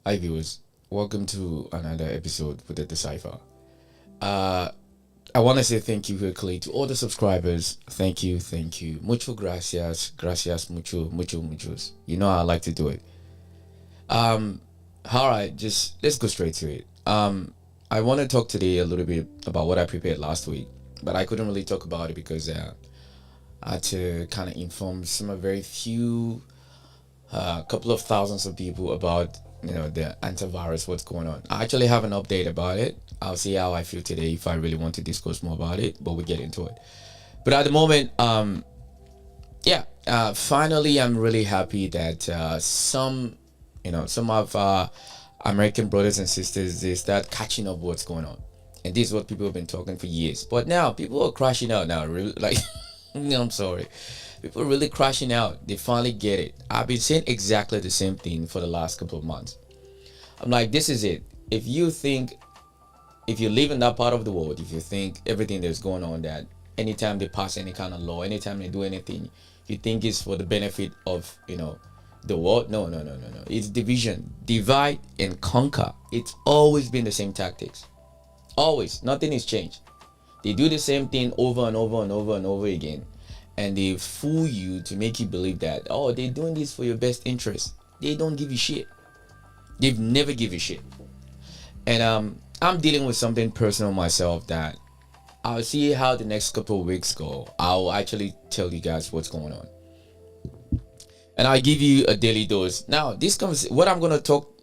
Hi viewers, welcome to another episode with the Decipher. Uh, I want to say thank you quickly to all the subscribers. Thank you. Mucho gracias, muchos. You know how I like to do it. Um, all right, just let's go straight to it. I want to talk today a little bit about what I prepared last week, but I couldn't really talk about it because I had to kind of inform some of very few couple of thousands of people about the antivirus, what's going on. I actually have an update about it. I'll see how I feel today if I really want to discuss more about it, but we'll get into it. But at the moment, finally I'm really happy that some of our American brothers and sisters, they start catching up what's going on. And this is what people have been talking for years, but now people are crashing out now, really, like I'm sorry, people are really crashing out. They finally get it. I've been saying exactly the same thing for the last couple of months. I'm like, this is it. If you live in that part of the world, if you think everything that's going on, that anytime they pass any kind of law, anytime they do anything, you think it's for the benefit of the world. No. It's division, divide and conquer. It's always been the same tactics. Always. Nothing has changed. They do the same thing over and over and over and over again, and they fool you to make you believe that, oh, they're doing this for your best interest. They don't give you shit. They've never give you shit. And I'm dealing with something personal myself that I'll see how the next couple of weeks go. I'll actually tell you guys what's going on, and I'll give you a daily dose. Now, this comes what I'm gonna talk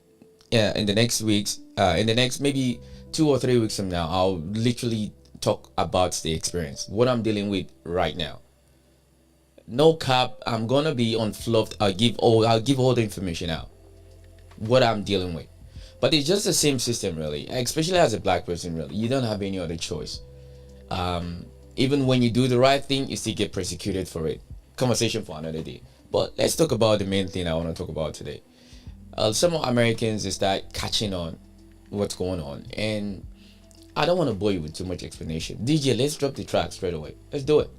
in the next weeks. In the next maybe 2 or 3 weeks from now, I'll literally talk about the experience, what I'm dealing with right now. No cap, I'm gonna be unfluffed. I'll give all the information out, what I'm dealing with. But it's just the same system, really, especially as a black person. Really, you don't have any other choice. Even when you do the right thing, you still get persecuted for it. Conversation for another day. But let's talk about the main thing I want to talk about today. Some Americans, they start catching on what's going on, and I don't want to bore you with too much explanation. DJ, let's drop the track straight away. Let's do it.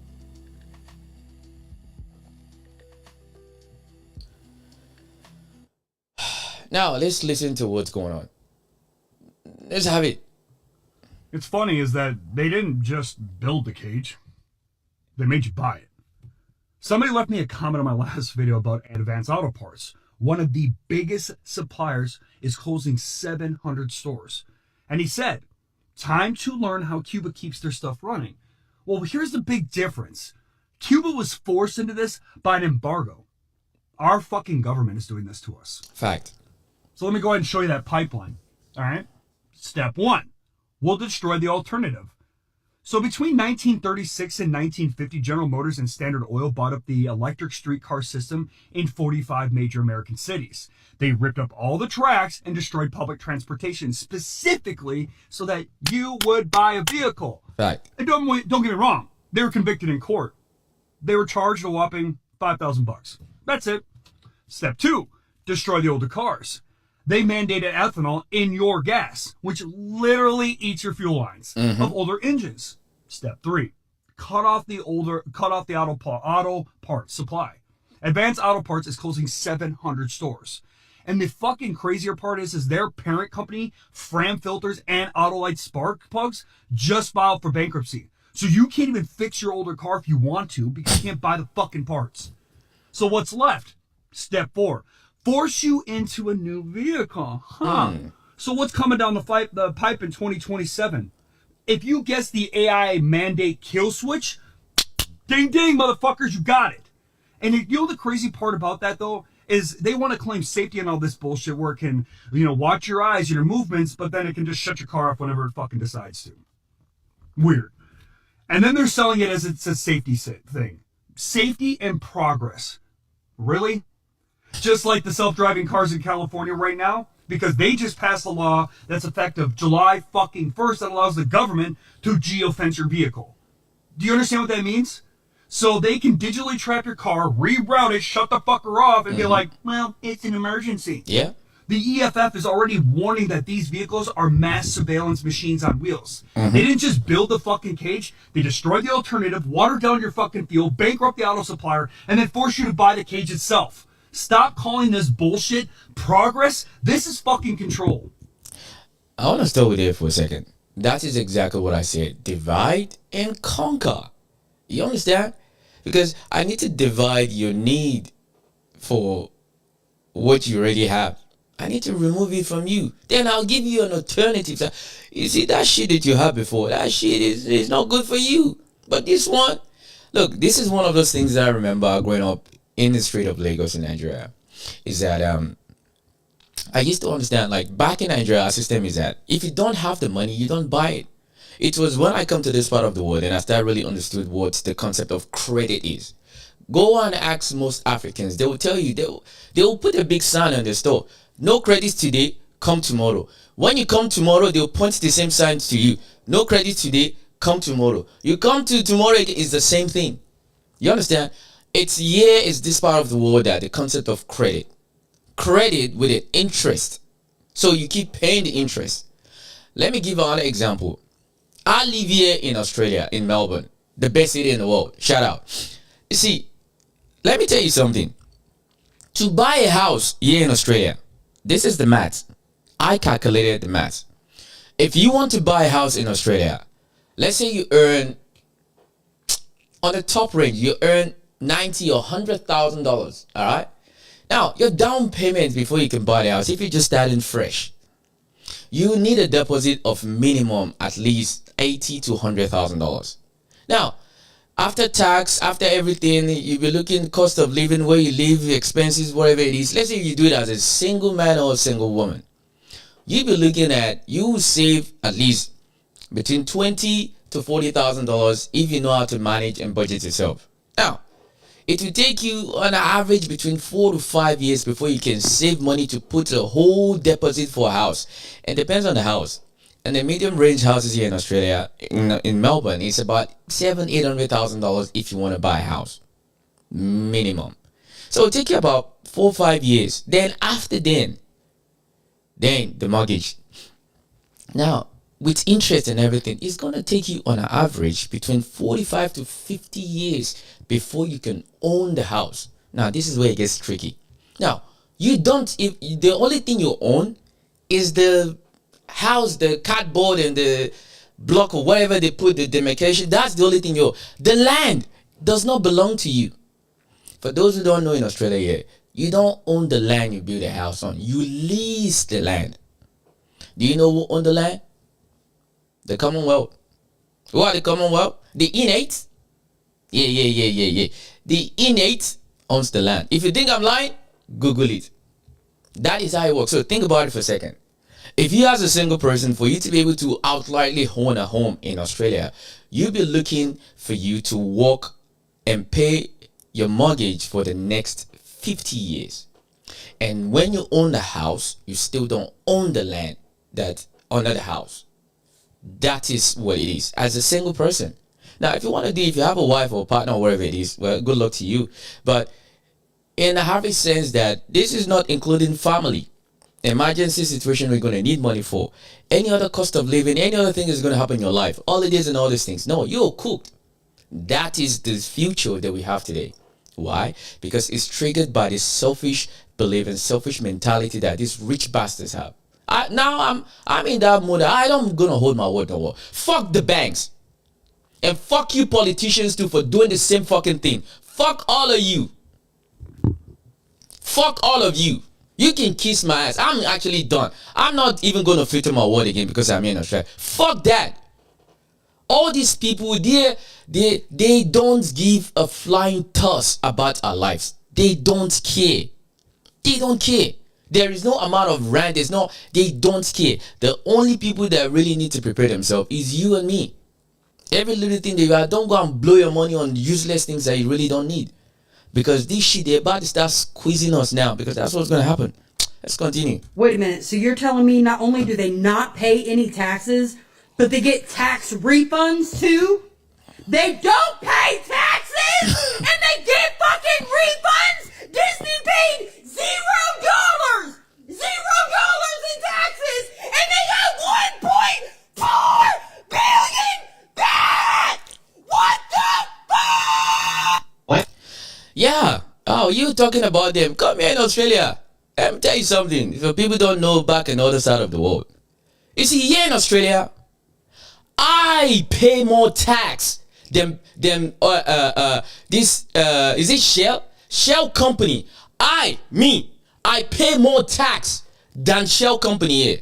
Now, let's listen to what's going on. Let's have it. It's funny is that they didn't just build the cage. They made you buy it. Somebody left me a comment on my last video about Advanced Auto Parts. One of the biggest suppliers is closing 700 stores. And he said, time to learn how Cuba keeps their stuff running. Well, here's the big difference. Cuba was forced into this by an embargo. Our fucking government is doing this to us. Fact. So let me go ahead and show you that pipeline. All right. Step 1. We'll destroy the alternative. So between 1936 and 1950, General Motors and Standard Oil bought up the electric streetcar system in 45 major American cities. They ripped up all the tracks and destroyed public transportation specifically so that you would buy a vehicle. Fact. And don't get me wrong. They were convicted in court. They were charged a whopping $5,000. That's it. Step 2, destroy the older cars. They mandated ethanol in your gas, which literally eats your fuel lines of older engines. Step 3, cut off the auto parts supply. Advanced Auto Parts is closing 700 stores. And the fucking crazier part is their parent company, Fram Filters and Autolite Spark Plugs, just filed for bankruptcy. So you can't even fix your older car if you want to because you can't buy the fucking parts. So what's left? Step 4. Force you into a new vehicle. So what's coming down the pipe in 2027? If you guess the AI mandate kill switch, ding ding, motherfuckers, you got it. And you know the crazy part about that, though, is they want to claim safety and all this bullshit where it can, watch your eyes, your movements, but then it can just shut your car off whenever it fucking decides to. Weird. And then they're selling it as it's a safety thing. Safety and progress. Really? Just like the self-driving cars in California right now, because they just passed a law that's effective July fucking 1st that allows the government to geofence your vehicle. Do you understand what that means? So they can digitally trap your car, reroute it, shut the fucker off, and be like, well, it's an emergency. Yeah. The EFF is already warning that these vehicles are mass surveillance machines on wheels. They didn't just build the fucking cage. They destroyed the alternative, watered down your fucking fuel, bankrupt the auto supplier, and then force you to buy the cage itself. Stop calling this bullshit progress. This is fucking control. I want to stay with it for a second. That is exactly what I said. Divide and conquer. You understand? Because I need to divide your need for what you already have. I need to remove it from you. Then I'll give you an alternative. You see, that shit that you had before, that shit is not good for you. But this one, look, this is one of those things that I remember growing up in the street of Lagos in Nigeria. Is that I used to understand, like, back in Nigeria, our system is that if you don't have the money, you don't buy it. It was when I come to this part of the world and I started really understood what the concept of credit is. Go and ask most Africans. They will tell you, they will put a big sign on the store. No credit today, come tomorrow. When you come tomorrow, they'll point the same sign to you. No credit today, come tomorrow. You come to tomorrow, it's the same thing. You understand? It's here is this part of the world that the concept of credit. Credit with an interest. So you keep paying the interest. Let me give another example. I live here in Australia, in Melbourne, the best city in the world. Shout out. You see, let me tell you something. To buy a house here in Australia, this is the math. I calculated the math. If you want to buy a house in Australia, let's say you earn, on the top range, you earn $90,000 or $100,000. All right. Now, your down payment before you can buy the house, if you're just starting fresh, you need a deposit of minimum at least $80,000 to $100,000. Now, after tax, after everything, you'll be looking cost of living, where you live, expenses, whatever it is. Let's say you do it as a single man or a single woman. You'll be looking at, you will save at least between $20,000 to $40,000 if you know how to manage and budget yourself. Now, it will take you on average between 4 to 5 years before you can save money to put a whole deposit for a house. And depends on the house. And the medium range houses here in Australia, in Melbourne, is about $700,000-$800,000 if you want to buy a house. Minimum. So it'll take you about 4 or 5 years. Then after then the mortgage. Now, with interest and everything, it's going to take you on an average between 45 to 50 years before you can own the house. Now, this is where it gets tricky. Now, you don't, if the only thing you own is the house, the cardboard and the block or whatever they put the demarcation, that's the only thing you own. The land does not belong to you. For those who don't know, in Australia here, you don't own the land you build a house on. You lease the land. Do you know who owns the land? The Commonwealth. Who are the Commonwealth? The inmates. Yeah. The inmate owns the land. If you think I'm lying, Google it. That is how it works. So think about it for a second. If you as a single person, for you to be able to outrightly own a home in Australia, you'll be looking for you to work and pay your mortgage for the next 50 years. And when you own the house, you still don't own the land that's under the house. That is what it is as a single person. Now, if you want to do, if you have a wife or a partner or whatever it is, well, good luck to you. But in a Harvey sense that this is not including family, emergency situation we're going to need money for, any other cost of living, any other thing is going to happen in your life, holidays and all these things. No, you're cooked. That is the future that we have today. Why? Because it's triggered by this selfish belief and selfish mentality that these rich bastards have. I'm in that mood. I'm gonna hold my word no more. Fuck the banks. And fuck you politicians too for doing the same fucking thing. Fuck all of you. Fuck all of you. You can kiss my ass. I'm actually done. I'm not even gonna filter my word again because I'm in Australia. Fuck that. All these people, they don't give a flying toss about our lives. They don't care. They don't care. There is no amount of rant. They don't care. The only people that really need to prepare themselves is you and me. Every little thing that you have, don't go and blow your money on useless things that you really don't need. Because this shit, they're about to start squeezing us now. Because that's what's going to happen. Let's continue. Wait a minute. So you're telling me not only do they not pay any taxes, but they get tax refunds too? They don't pay taxes and they get fucking refunds? Disney paid $0 in taxes and they got 1.4 billion back! What the fuck? What? Yeah. Now you talking about them. Come here in Australia. Let me tell you something. If people don't know back in the other side of the world. You see, here in Australia, I pay more tax than this is it Shell company. I pay more tax than Shell company here.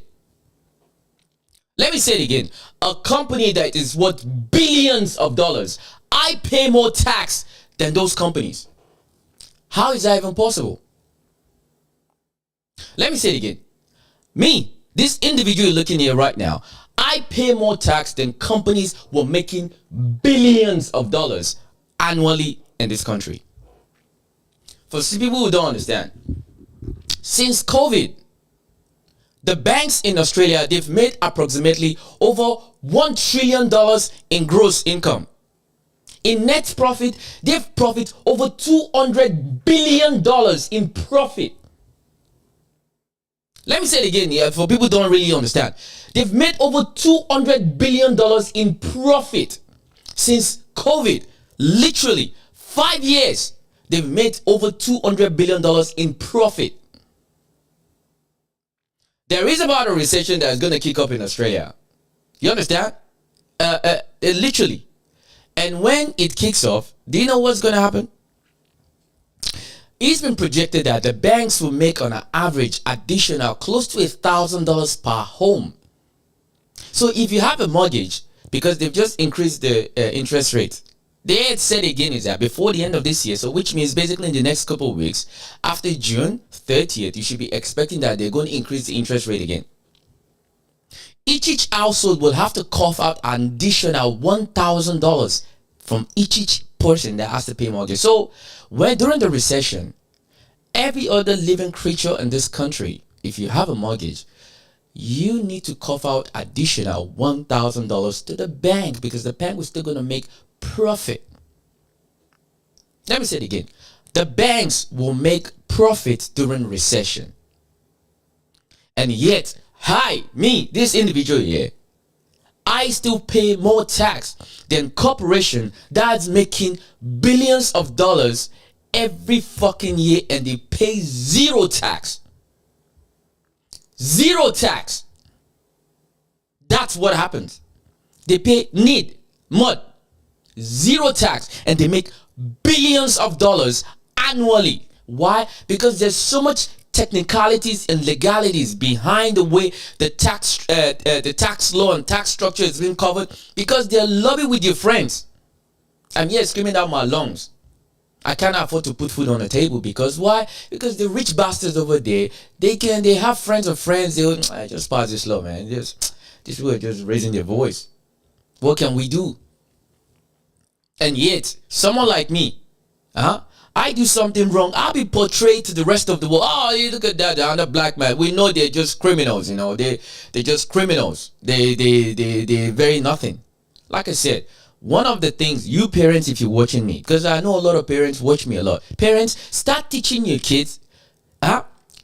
Let me say it again. A company that is worth billions of dollars, I pay more tax than those companies. How is that even possible? Let me say it again. Me, this individual looking here right now, I pay more tax than companies were making billions of dollars annually in this country. For people who don't understand, since COVID, the banks in Australia, they've made approximately over $1 trillion in gross income. In net profit, they've profit over $200 billion in profit. Let me say it again here for people who don't really understand. They've made over $200 billion in profit since COVID. Literally, 5 years, they've made over $200 billion in profit. There is about a recession that's going to kick up in Australia. You understand? Literally. And when it kicks off, do you know what's going to happen? It's been projected that the banks will make on an average additional close to $1,000 per home. So if you have a mortgage, because they've just increased the interest rate, they had said again is that before the end of this year, so which means basically in the next couple of weeks, after June 30th, you should be expecting that they're going to increase the interest rate again. Each household will have to cough out an additional $1,000 from each person that has to pay mortgage. So when during the recession, every other living creature in this country, if you have a mortgage, you need to cough out additional $1,000 to the bank because the bank was still going to make profit. Let me say it again. The banks will make profit during recession. And yet, this individual here, I still pay more tax than corporation that's making billions of dollars every fucking year and they pay zero tax. Zero tax. That's what happens. They pay zero tax and they make billions of dollars annually. Why? Because there's so much technicalities and legalities behind the way the tax law and tax structure is being covered, because they're lobbying with your friends. I'm here screaming out my lungs. I can't afford to put food on the table because why? Because the rich bastards over there, they have friends of friends. I just pass this law, man. These people are just raising their voice. What can we do? And yet, someone like me, I do something wrong, I'll be portrayed to the rest of the world. Oh, you look at that, the other black man. We know they're just criminals, you know. They're just criminals. They're very nothing. Like I said, one of the things, you parents, if you're watching me, because I know a lot of parents watch me a lot. Parents, start teaching your kids.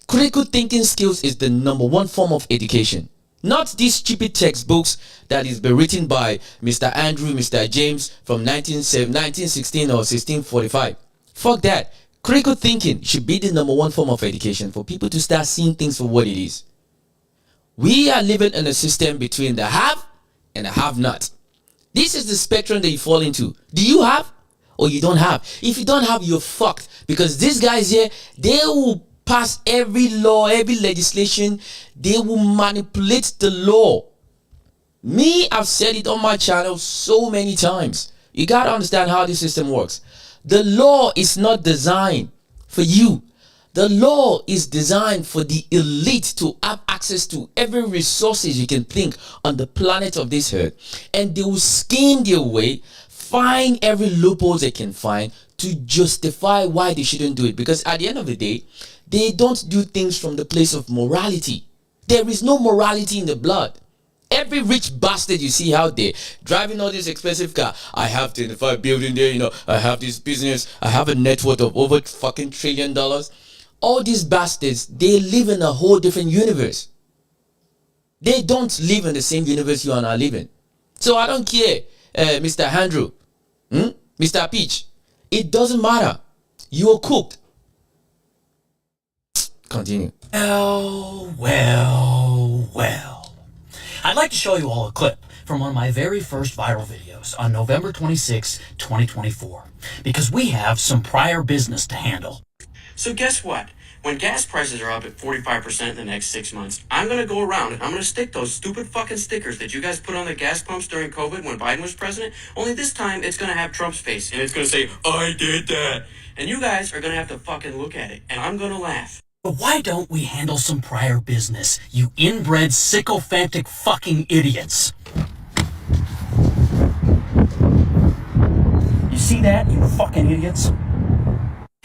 Critical thinking skills is the #1 form of education. Not these stupid textbooks that is been written by Mr. Andrew, Mr. James from 1916 or 1645. Fuck that. Critical thinking should be the #1 form of education for people to start seeing things for what it is. We are living in a system between the have and the have not. This is the spectrum that you fall into. Do you have or you don't have? If you don't have, you're fucked. Because these guys here, they will pass every law, every legislation. They will manipulate the law. Me, I've said it on my channel so many times. You gotta understand how this system works. The law is not designed for you. The law is designed for the elite to have access to every resources you can think on the planet of this earth. And they will scheme their way, find every loophole they can find to justify why they shouldn't do it. Because at the end of the day, they don't do things from the place of morality. There is no morality in the blood. Every rich bastard you see out there driving all this expensive car. I have 25 building there, you know. I have this business. I have a net worth of over fucking $1 trillion. All these bastards, they live in a whole different universe. They don't live in the same universe you and I live in. So I don't care, Mr. Andrew, Mr. Peach. It doesn't matter. You're cooked. Continue. Well. I'd like to show you all a clip from one of my very first viral videos on November 26, 2024, because we have some prior business to handle. So guess what? When gas prices are up at 45% in the next 6 months, I'm going to go around and I'm going to stick those stupid fucking stickers that you guys put on the gas pumps during COVID when Biden was president. Only this time it's going to have Trump's face and it's going to say, I did that. And you guys are going to have to fucking look at it. And I'm going to laugh. But why don't we handle some prior business, you inbred, sycophantic fucking idiots? You see that, you fucking idiots?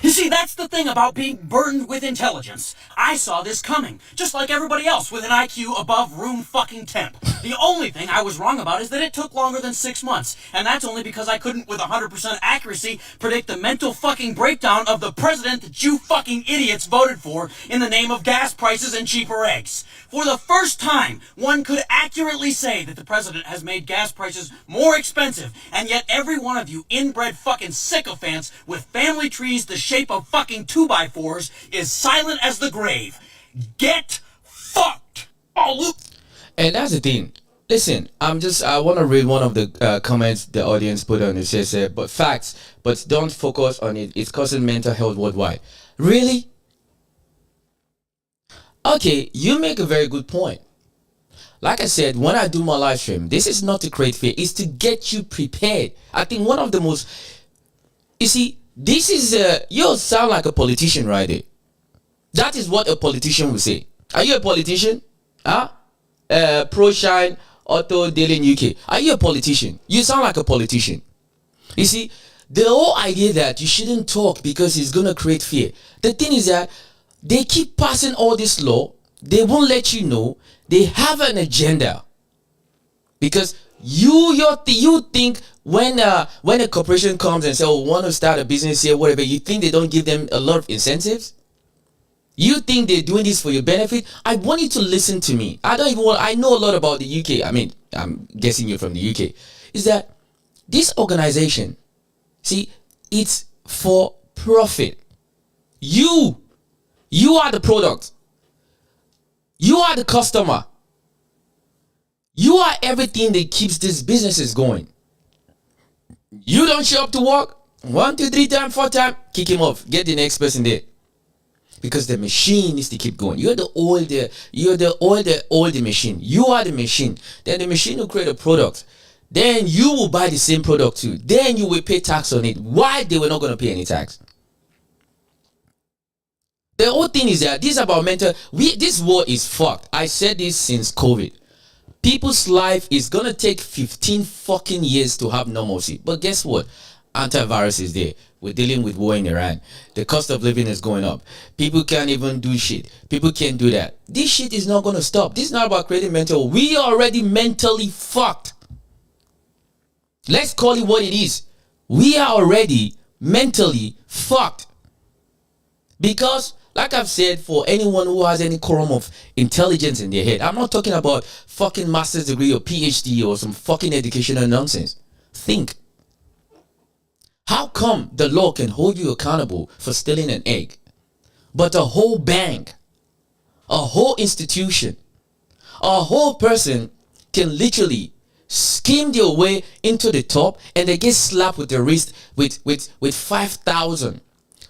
You see, that's the thing about being burdened with intelligence. I saw this coming, just like everybody else with an IQ above room fucking temp. The only thing I was wrong about is that it took longer than 6 months, and that's only because I couldn't with 100% accuracy predict the mental fucking breakdown of the president that you fucking idiots voted for in the name of gas prices and cheaper eggs. For the first time, one could accurately say that the president has made gas prices more expensive, and yet every one of you inbred fucking sycophants with family trees the shape of fucking 2x4s is silent as the grave. Get fucked! And that's the thing. Listen, I want to read one of the comments the audience put on. It says, but facts, but don't focus on it. It's causing mental health worldwide. Really? Okay, you make a very good point. Like I said, when I do my live stream, this is not to create fear. It's to get you prepared. I think one of the most... You see, this is... you sound like a politician right there. That is what a politician will say. Are you a politician? Huh? Pro-Shine, Auto, Daily in UK. Are you a politician? You sound like a politician. You see, the whole idea that you shouldn't talk because it's going to create fear. The thing is that they keep passing all this law. They won't let you know. They have an agenda. Because you think when a corporation comes and says, oh, want to start a business here, whatever, you think they don't give them a lot of incentives? You think they're doing this for your benefit? I want you to listen to me. I know a lot about the UK. I mean, I'm guessing you're from the UK. Is that this organization, see, it's for profit. You are the product. You are the customer. You are everything that keeps these businesses going. You don't show up to work 1, 2, 3 times, 4 times, kick him off. Get the next person there. Because the machine needs to keep going. You're the machine. You are the machine. Then the machine will create a product. Then you will buy the same product too. Then you will pay tax on it. Why they were not going to pay any tax? The whole thing is that this is about mental. This world is fucked. I said this since COVID. People's life is gonna take 15 fucking years to have normalcy. But guess what? Antivirus is there. We're dealing with war in Iran. The cost of living is going up. People can't even do shit. People can't do that. This shit is not gonna stop. This is not about creating mental. We are already mentally fucked. Let's call it what it is. We are already mentally fucked. Because, like I've said, for anyone who has any quorum of intelligence in their head, I'm not talking about fucking master's degree or PhD or some fucking educational nonsense. Think. How come the law can hold you accountable for stealing an egg, but a whole bank, a whole institution, a whole person can literally scheme their way into the top and they get slapped with the wrist with 5,000?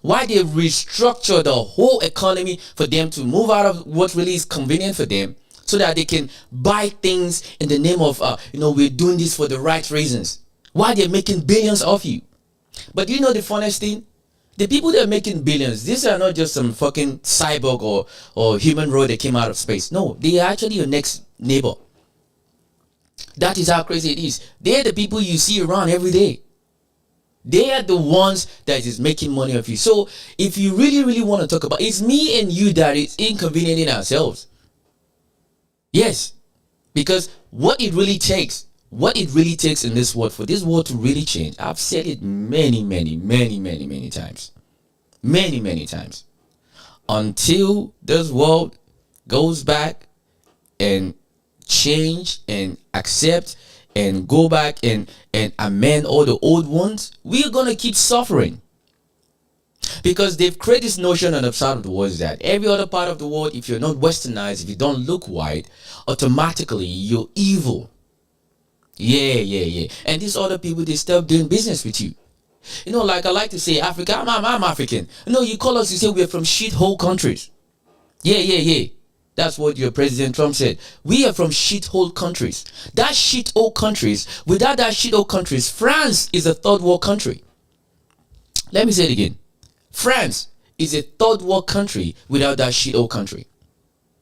Why they restructure the whole economy for them to move out of what really is convenient for them so that they can buy things in the name of, we're doing this for the right reasons. Why they're making billions off you. But you know the funniest thing? The people that are making billions, these are not just some fucking cyborg or human roid that came out of space. No, they are actually your next neighbor. That is how crazy it is. They're the people you see around every day. They are the ones that is making money off you. So if you really, really want to talk about, it's me and you that is inconveniencing ourselves. Yes. Because what it really takes in this world, for this world to really change, I've said it many times. Many times. Until this world goes back and change and accept and go back and amend all the old ones, we're gonna keep suffering. Because they've created this notion on the side of the world is that every other part of the world, if you're not westernized, if you don't look white, automatically you're evil. Yeah. And these other people, they stop doing business with you. You know, like I like to say, Africa, I'm African. No, you call us, you say we're from shithole countries. Yeah. That's what your President Trump said. We are from shithole countries. That shithole countries, without that shithole countries, France is a third world country. Let me say it again. France is a third world country without that shithole country.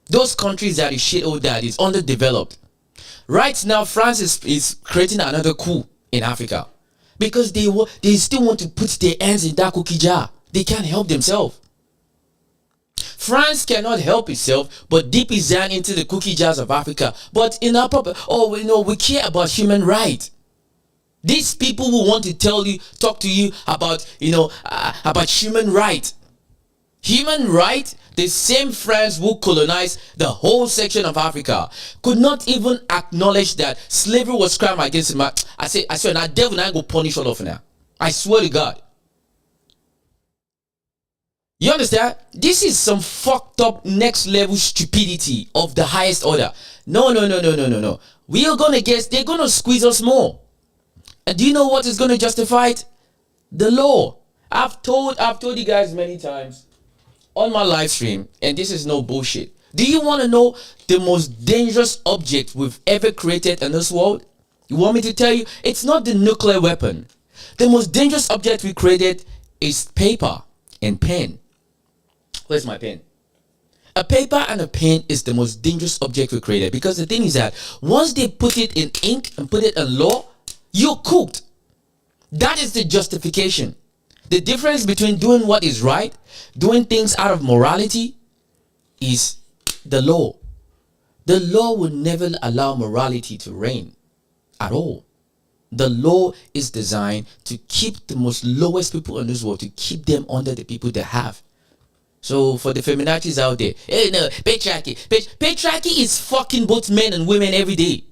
Those countries that is shithole, that is underdeveloped. Right now, France is creating another coup in Africa. Because they still want to put their hands in that cookie jar. They can't help themselves. France cannot help itself but dip its hand into the cookie jars of Africa. But in our we care about human rights. These people who want to talk to you about, about human rights. Human rights, the same France who colonized the whole section of Africa could not even acknowledge that slavery was crime against him. I swear, now devil and I go punish all of now. I swear to God. You understand? This is some fucked up next level stupidity of the highest order. No. We are gonna guess they're gonna squeeze us more. And do you know what is gonna justify it? The law. I've told you guys many times on my live stream, and this is no bullshit. Do you want to know the most dangerous object we've ever created in this world? You want me to tell you? It's not the nuclear weapon. The most dangerous object we created is paper and pen. Where's my pen? A paper and a pen is the most dangerous object we created, because the thing is that once they put it in ink and put it in law, you're cooked. That is the justification. The difference between doing what is right, doing things out of morality, is the law. The law will never allow morality to reign at all. The law is designed to keep the most lowest people in this world, to keep them under the people they have. So for the feminazis out there, hey, no, patriarchy. Patriarchy is fucking both men and women every day.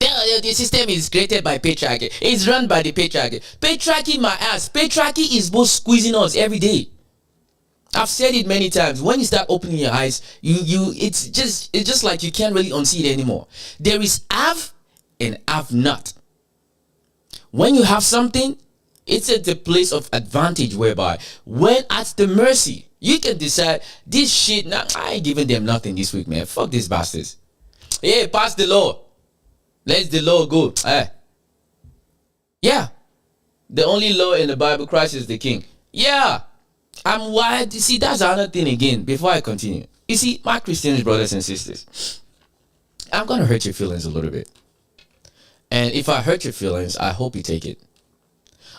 The system is created by patriarchy. It's run by the patriarchy. Patriarchy, my ass. Patriarchy is both squeezing us every day. I've said it many times. When you start opening your eyes, it's just like you can't really unsee it anymore. There is have and have not. When you have something, it's at the place of advantage, whereby when at the mercy, you can decide this shit. Nah, I ain't giving them nothing this week, man. Fuck these bastards. Hey, pass the law. Let the law go. Yeah. The only law in the Bible, Christ is the king. Yeah. I'm wild. You see, that's another thing again. Before I continue, you see, my Christian brothers and sisters, I'm gonna hurt your feelings a little bit. And if I hurt your feelings, I hope you take it.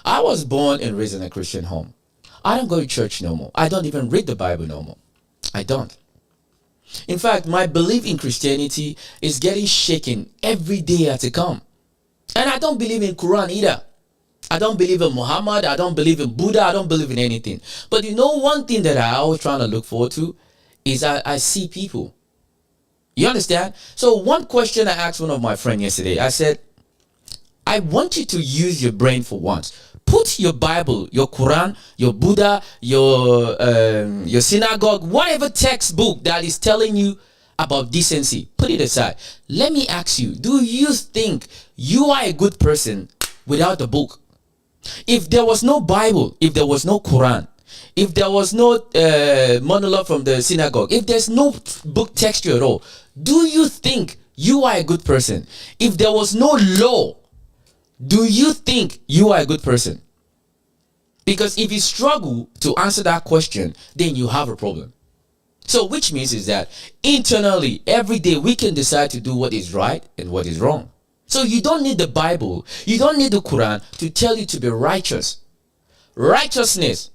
I was born and raised in a Christian home. I don't go to church no more. I don't even read the Bible no more. I don't. In fact, my belief in Christianity is getting shaken every day as it comes. And I don't believe in Quran either. I don't believe in Muhammad. I don't believe in Buddha. I don't believe in anything. But you know, one thing that I always try to look forward to is I see people. You understand? So one question I asked one of my friends yesterday, I said, I want you to use your brain for once. Put your Bible, your Quran, your Buddha, your synagogue, whatever textbook that is telling you about decency, put it aside. Let me ask you, do you think you are a good person without the book? If there was no Bible, if there was no Quran, if there was no monologue from the synagogue, if there's no book texture at all, do you think you are a good person? If there was no law, do you think you are a good person? Because if you struggle to answer that question, then you have a problem. So which means is that internally, every day we can decide to do what is right and what is wrong. So you don't need the Bible, you don't need the Quran to tell you to be righteous. Righteousness,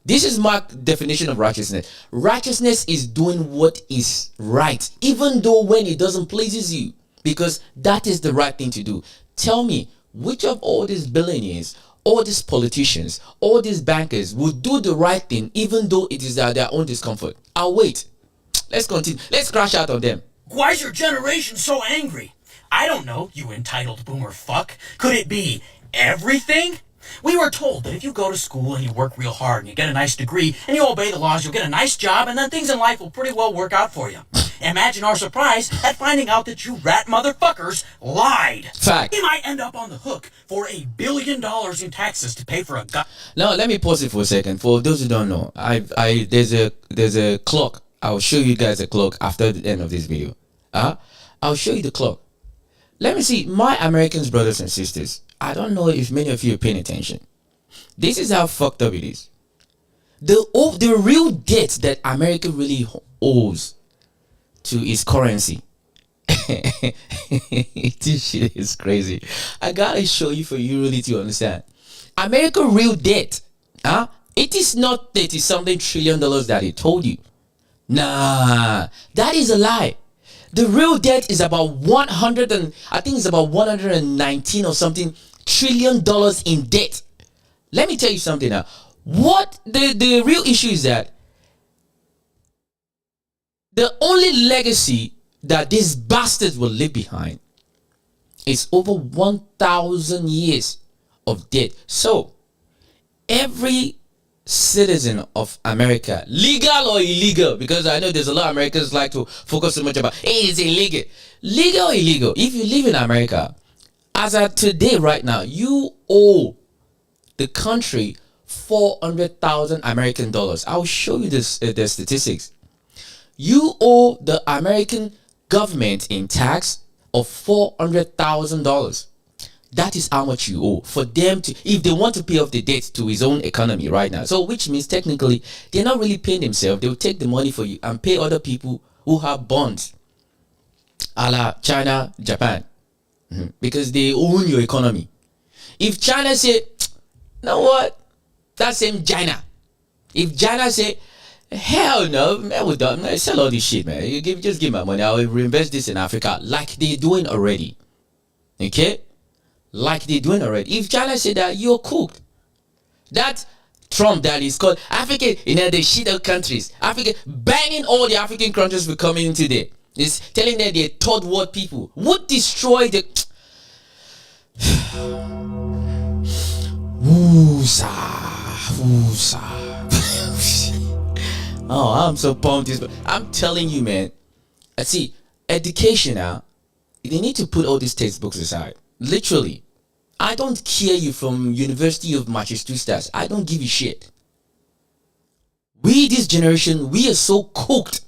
this is my definition of righteousness. Righteousness is doing what is right, even though when it doesn't pleases you, because that is the right thing to do. Tell me, which of all these billionaires, all these politicians, all these bankers will do the right thing even though it is at their own discomfort? I'll wait. Let's continue. Let's crash out on them. Why is your generation so angry? I don't know, you entitled boomer fuck. Could it be everything? We were told that if you go to school and you work real hard and you get a nice degree and you obey the laws, you'll get a nice job and then things in life will pretty well work out for you. Imagine our surprise at finding out that you rat motherfuckers lied. Fact. We might end up on the hook for $1 billion in taxes to pay for a gun. Now let me pause it for a second. For those who don't know, there's a clock. I'll show you guys a clock after the end of this video. I'll show you the clock. Let me see, my Americans, brothers and sisters. I don't know if many of you are paying attention. This is how fucked up it is. The real debt that America really owes to its currency. This shit is crazy. I gotta show you for you really to understand. America real debt, it is not 30-something trillion dollars that he told you. Nah, that is a lie. The real debt is about 119 or something trillion dollars in debt. Let me tell you something now. What the real issue is that the only legacy that these bastards will leave behind is over 1,000 years of debt. So every citizen of America, legal or illegal, because I know there's a lot of Americans like to focus so much about, hey, it's illegal. Legal or illegal, if you live in America, as of today right now, you owe the country 400,000 American dollars. I'll show you this the statistics. You owe the American government in tax of $400,000. That is how much you owe for them to, if they want to pay off the debt to his own economy right now. So which means technically they're not really paying themselves. They will take the money for you and pay other people who have bonds, a la China, Japan, because they own your economy. If China say, you know what, that's same China. If China say, hell no, man, we don't, man, sell all this shit, man. Just give my money. I'll reinvest this in Africa, like they're doing already. Okay. Like they're doing already. If China said that, you're cooked. That Trump that is called African, the shit out countries. African, banning all the African countries from coming into there. Is telling them they're third world people. Would destroy the Woosa. Oh, I'm so pumped. I'm telling you, man. See, education now, they need to put all these textbooks aside. Literally, I don't care you from University of Massachusetts. I don't give a shit. We, this generation, we are so cooked.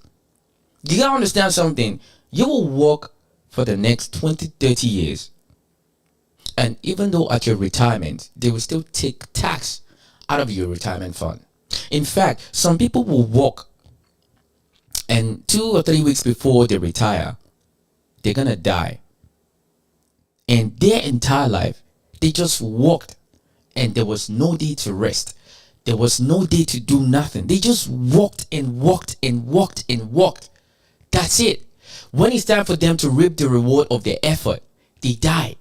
You gotta understand something. You will work for the next 20, 30 years. And even though at your retirement, they will still take tax out of your retirement fund. In fact, some people will work and 2 or 3 weeks before they retire, they're gonna die. And their entire life, they just worked and there was no day to rest. There was no day to do nothing. They just worked and worked and worked and worked. That's it. When it's time for them to reap the reward of their effort, they die.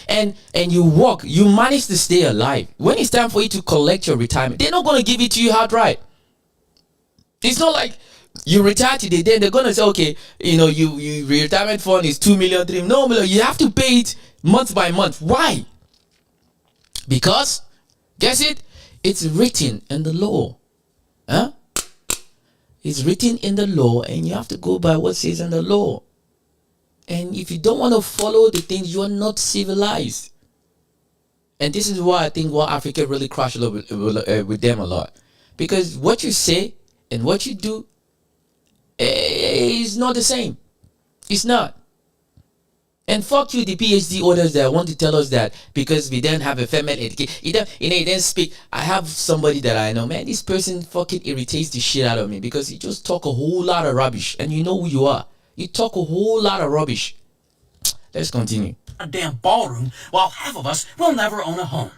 And you work, you manage to stay alive. When it's time for you to collect your retirement, they're not going to give it to you outright. It's not like you retire today, then they're going to say, okay, your retirement fund is 2 million, 3 million. No, you have to pay it month by month. Why? Because, guess it? It's written in the law. It's written in the law and you have to go by what says in the law. And if you don't want to follow the things, you are not civilized. And this is why I think Africa really crashed with them a lot. Because what you say and what you do is not the same. It's not. And fuck you, the PhD holders that want to tell us that because we don't have a female education. He don't speak. I have somebody that I know, man, this person fucking irritates the shit out of me because he just talk a whole lot of rubbish. And you know who you are. You talk a whole lot of rubbish. Let's continue. A damn ballroom while half of us will never own a home.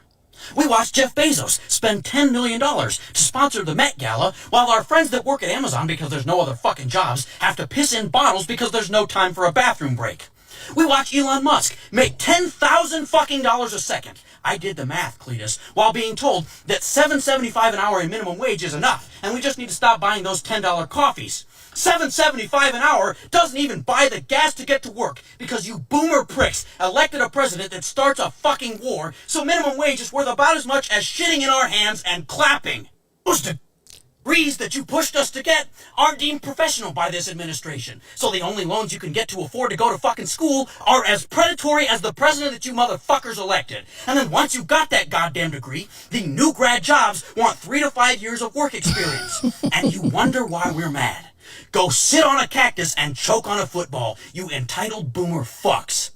We watched Jeff Bezos spend $10 million to sponsor the Met Gala while our friends that work at Amazon because there's no other fucking jobs have to piss in bottles because there's no time for a bathroom break. We watch Elon Musk make $10,000 fucking dollars a second. I did the math, Cletus, while being told that $7.75 an hour in minimum wage is enough, and we just need to stop buying those $10 coffees. $7.75 an hour doesn't even buy the gas to get to work because you boomer pricks elected a president that starts a fucking war, so minimum wage is worth about as much as shitting in our hands and clapping. Those degrees that you pushed us to get aren't deemed professional by this administration, so the only loans you can get to afford to go to fucking school are as predatory as the president that you motherfuckers elected. And then once you got that goddamn degree, the new grad jobs want 3 to 5 years of work experience. And you wonder why we're mad. Go sit on a cactus and choke on a football, you entitled boomer fucks.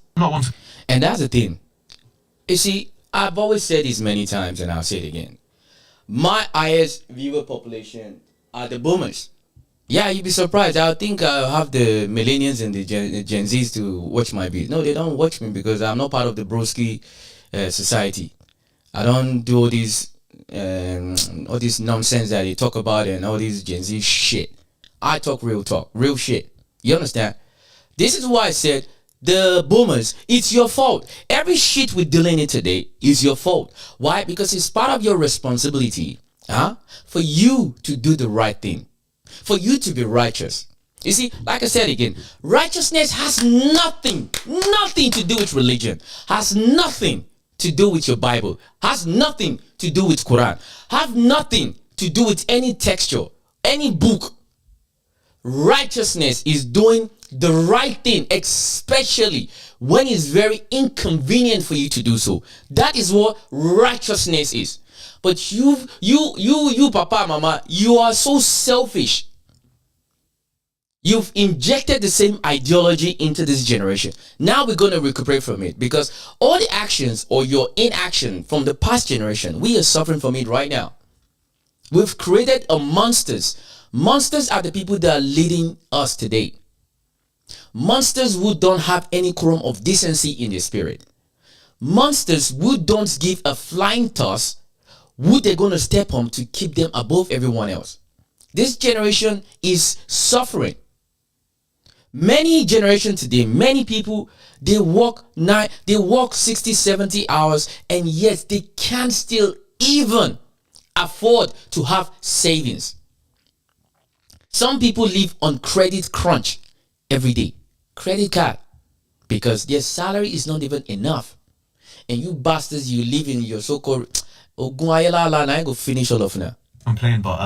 And that's the thing. You see, I've always said this many times and I'll say it again. My highest viewer population are the boomers. Yeah, you'd be surprised. I think I'll have the millennials and the Gen Zs to watch my videos. No, they don't watch me because I'm not part of the broski society. I don't do all this nonsense that they talk about and all this Gen Z shit. I talk, real shit. You understand? This is why I said, the boomers, it's your fault. Every shit we're dealing in today is your fault. Why? Because it's part of your responsibility, for you to do the right thing, for you to be righteous. You see, like I said again, righteousness has nothing to do with religion, has nothing to do with your Bible, has nothing to do with Quran, have nothing to do with any texture, any book. Righteousness is doing the right thing, especially when it's very inconvenient for you to do so. That is what righteousness is. But you papa, mama, you are so selfish. You've injected the same ideology into this generation. Now we're going to recuperate from it because all the actions or your inaction from the past generation, we are suffering from it right now. We've created a monsters. Monsters are the people that are leading us today. Monsters who don't have any crumb of decency in their spirit. Monsters who don't give a flying toss who they're going to step on to keep them above everyone else. This generation is suffering. Many generations today, many people, they work 60, 70 hours and yet they can't still even afford to have savings. Some people live on credit crunch every day. Credit card. Because their salary is not even enough. And you bastards, you live in your so-called Ogunayela, I go finish all of now. I'm playing, but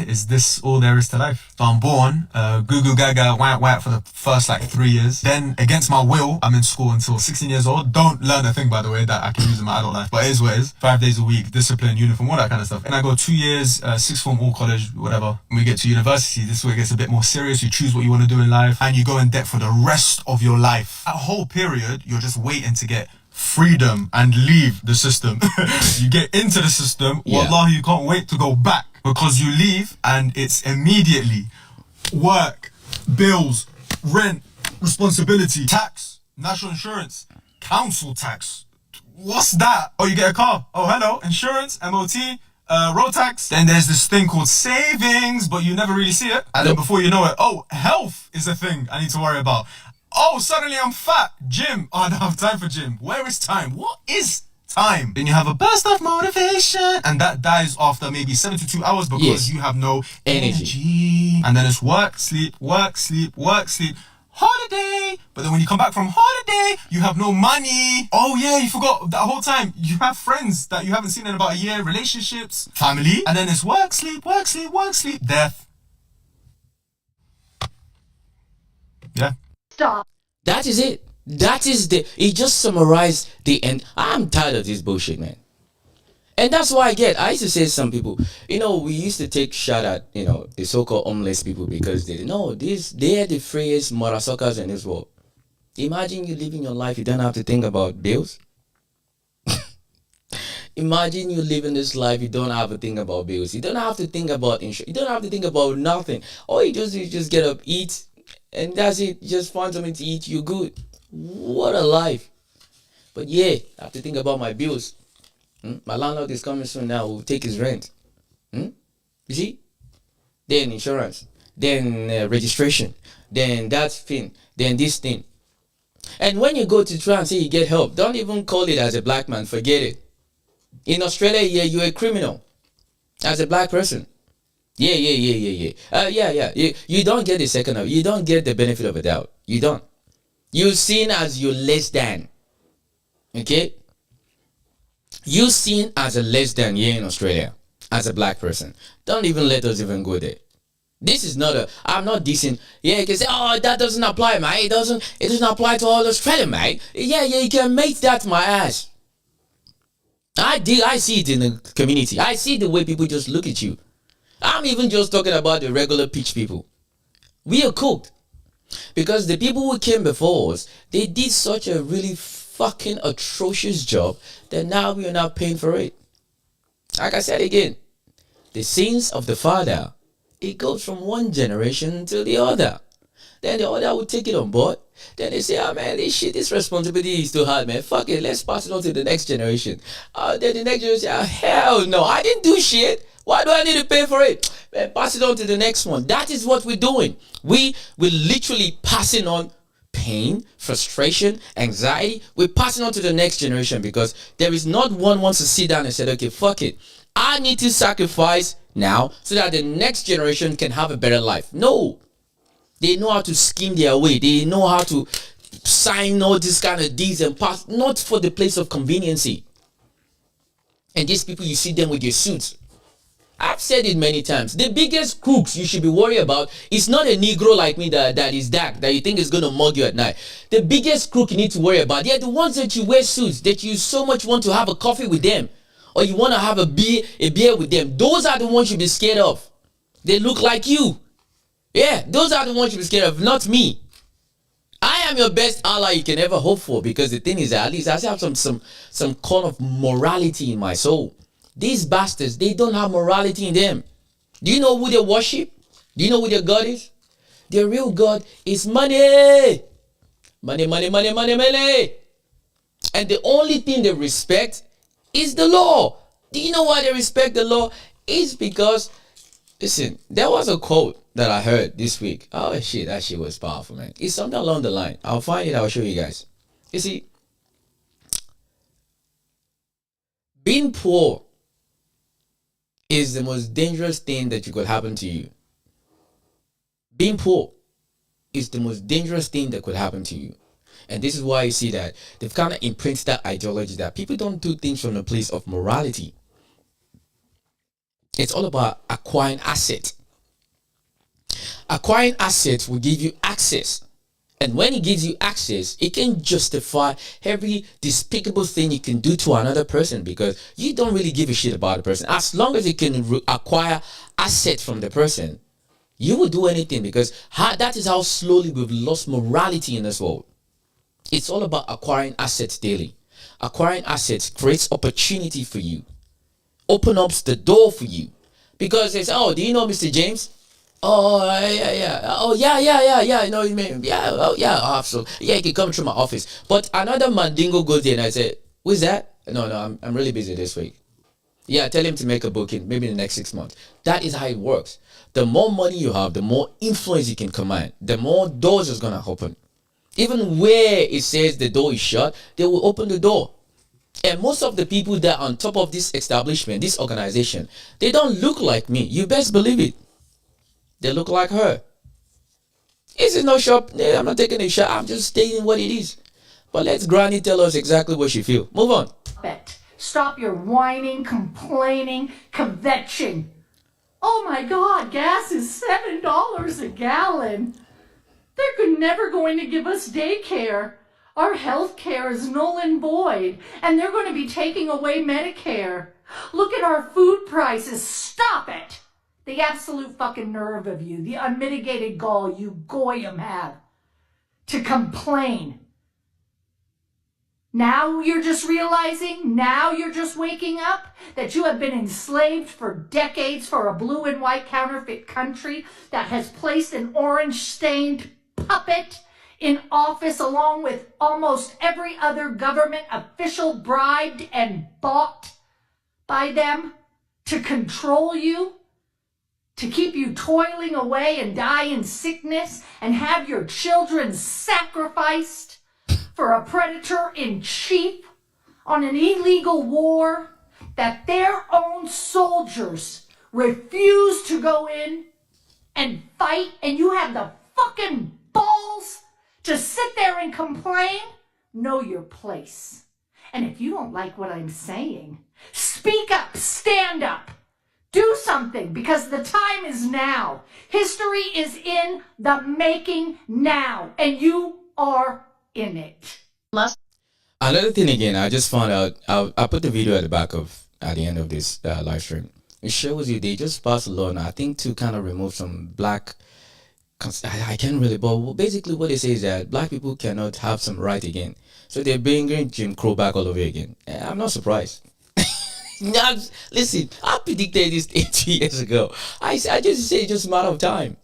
is this all there is to life? So I'm born, goo goo gaga, whack for the first 3 years. Then, against my will, I'm in school until 16 years old. Don't learn a thing, by the way, that I can use in my adult life. But it is what it is. 5 days a week, discipline, uniform, all that kind of stuff. And I go 2 years, sixth form, all college, whatever. When we get to university, this is where it gets a bit more serious. You choose what you want to do in life, and you go in debt for the rest of your life. That whole period, you're just waiting to get freedom and leave the system. You get into the system, wallah, you can't wait to go back because you leave and it's immediately work, bills, rent, responsibility, tax, national insurance, council tax. What's that? Oh, you get a car. Oh, hello, insurance, MOT, road tax. Then there's this thing called savings, but you never really see it. And then before you know it, oh, health is a thing I need to worry about. Oh, suddenly I'm fat. Gym. Oh, I don't have time for gym. Where is time? What is time? Then you have a burst of motivation. And that dies after maybe 72 hours because you have no energy. And then it's work, sleep, work, sleep, work, sleep. Holiday. But then when you come back from holiday, you have no money. Oh yeah, you forgot that whole time. You have friends that you haven't seen in about a year, relationships, family. And then it's work, sleep, work, sleep, work, sleep, death. Yeah. Stop. That is it. It just summarized the end. I'm tired of this bullshit, man. And that's why I used to say to some people, we used to take shot at, the so-called homeless people because they're the freest motherfuckers in this world. Imagine you living your life, you don't have to think about bills. Imagine you living this life, you don't have to think about bills. You don't have to think about insurance. You don't have to think about nothing. All you just get up, eat, and that's it. Just find something to eat, you're good. What a life. But I have to think about my bills. My landlord is coming soon now. We'll take his rent. You see? Then insurance. Then registration. Then that thing. Then this thing. And when you go to try and say you get help, don't even call it as a black man. Forget it. In Australia, yeah, you're a criminal as a black person. Yeah. You don't get the second of. You don't get the benefit of a doubt. You don't. You're seen as you're less than. Okay. You're seen as a less than here in Australia as a black person. Don't even let us even go there. This is not a. I'm not dissing. Yeah, you can say, oh, that doesn't apply, mate. It doesn't apply to all Australia, mate. Yeah, you can make that my ass. I see it in the community. I see the way people just look at you. I'm even just talking about the regular pitch people. We are cooked. Because the people who came before us, they did such a really fucking atrocious job that now we are not paying for it. Like I said again, the sins of the father, it goes from one generation to the other. Then the other will take it on board. Then they say, oh man, this responsibility is too hard, man. Fuck it, let's pass it on to the next generation. Then the next generation say, oh, hell no, I didn't do shit. Why do I need to pay for it? Man, pass it on to the next one. That is what we're doing. We're literally passing on pain, frustration, anxiety. We're passing on to the next generation because there is not one wants to sit down and say, okay, fuck it. I need to sacrifice now so that the next generation can have a better life. No. They know how to scheme their way. They know how to sign all this kind of deeds and pass, not for the place of conveniency. And these people, you see them with their suits. I've said it many times. The biggest crooks you should be worried about is not a Negro like me that is dark, that you think is going to mug you at night. The biggest crook you need to worry about, they're the ones that you wear suits, that you so much want to have a coffee with them, or you want to have a beer with them. Those are the ones you be scared of. They look like you. Yeah, those are the ones you be scared of, not me. I am your best ally you can ever hope for, because the thing is that at least I have some kind of morality in my soul. These bastards, they don't have morality in them. Do you know who they worship? Do you know who their God is? Their real God is money. Money, money, money, money, money. And the only thing they respect is the law. Do you know why they respect the law? It's because, listen, there was a quote that I heard this week. Oh shit, that shit was powerful, man. It's something along the line. I'll find it, I'll show you guys. You see, being poor is the most dangerous thing that could happen to you. Being poor is the most dangerous thing that could happen to you. And this is why you see that they've kind of imprinted that ideology that people don't do things from a place of morality. It's all about acquiring assets. Acquiring assets will give you access. And when it gives you access, it can justify every despicable thing you can do to another person, because you don't really give a shit about the person. As long as you can acquire assets from the person, you will do anything, because that is how slowly we've lost morality in this world. It's all about acquiring assets daily. Acquiring assets creates opportunity for you. Open up the door for you. Because they say, oh, do you know Mr. James? Oh, yeah. Oh, yeah. You know what I mean? Yeah, oh, yeah, absolutely. Yeah, he can come through my office. But another mandingo goes there and I say, who's that? No, I'm really busy this week. Yeah, tell him to make a booking, maybe in the next 6 months. That is how it works. The more money you have, the more influence you can command, the more doors is going to open. Even where it says the door is shut, they will open the door. And most of the people that are on top of this establishment, this organization, they don't look like me. You best believe it. They look like her. This is no shop. I'm not taking a shot. I'm just stating what it is. But let Granny tell us exactly what she feels. Move on. Stop your whining, complaining, kvetching. Oh my God, gas is $7 a gallon. They're never going to give us daycare. Our health care is null and void, and they're going to be taking away Medicare. Look at our food prices. Stop it. The absolute fucking nerve of you, the unmitigated gall you goyim have to complain. Now you're just realizing, now you're just waking up that you have been enslaved for decades for a blue and white counterfeit country that has placed an orange-stained puppet in office along with almost every other government official bribed and bought by them to control you, to keep you toiling away and die in sickness and have your children sacrificed for a predator in chief on an illegal war that their own soldiers refuse to go in and fight, and you have the fucking balls to sit there and complain? Know your place. And if you don't like what I'm saying, speak up, stand up, do something, because the time is now. History is in the making now, and you are in it. Another thing again, I just found out. I put the video at the end of this live stream. It shows you they just passed a law now, I think, to kind of remove some black. I can't really, but basically what they say is that black people cannot have some right again. So they're bringing Jim Crow back all over again. I'm not surprised. Now, listen, I predicted this 80 years ago. I just say it's just a matter of time.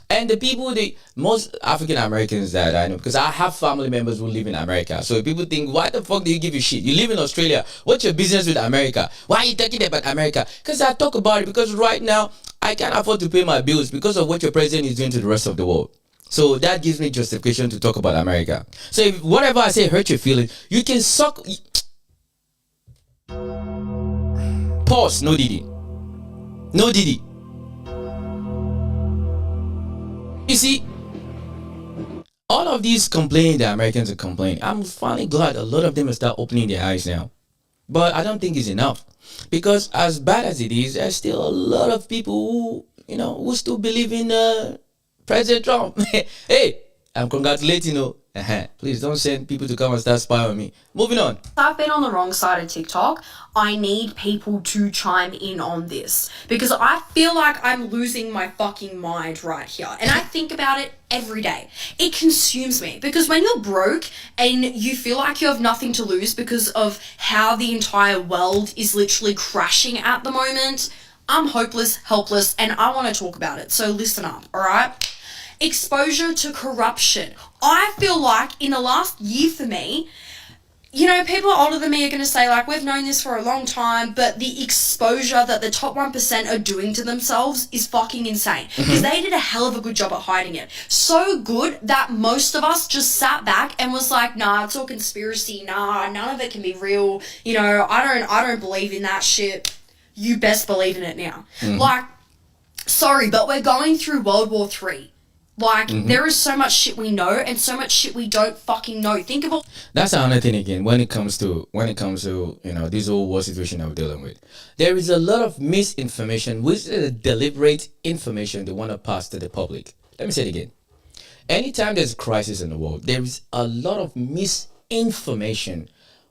And the people, most African Americans that I know, because I have family members who live in America. So people think, why the fuck do you give a shit? You live in Australia. What's your business with America? Why are you talking about America? Because I talk about it because right now I can't afford to pay my bills because of what your president is doing to the rest of the world. So that gives me justification to talk about America. So if whatever I say hurt your feelings, you can suck. Pause. No Diddy. No Diddy. You see, all of these complaining that Americans are complaining, I'm finally glad a lot of them will start opening their eyes now. But I don't think it's enough. Because as bad as it is, there's still a lot of people who still believe in President Trump. Hey, I'm congratulating you. Please don't send people to come and start spying on me. Moving on. I've been on the wrong side of TikTok. I need people to chime in on this because I feel like I'm losing my fucking mind right here. And I think about it every day. It consumes me because when you're broke and you feel like you have nothing to lose because of how the entire world is literally crashing at the moment, I'm hopeless, helpless, and I want to talk about it. So listen up, all right? Exposure to corruption. I feel like in the last year for me, people older than me are going to say, like, we've known this for a long time, but the exposure that the top 1% are doing to themselves is fucking insane. Because they did a hell of a good job at hiding it. So good that most of us just sat back and was like, nah, it's all conspiracy. Nah, none of it can be real. I don't believe in that shit. You best believe in it now. Like, sorry, but we're going through World War III. Like, there is so much shit we know and so much shit we don't fucking know. Think of all... That's another thing again, when it comes to this whole war situation that we're dealing with. There is a lot of misinformation, which is a deliberate information they want to pass to the public. Let me say it again. Anytime there's a crisis in the world, there is a lot of misinformation,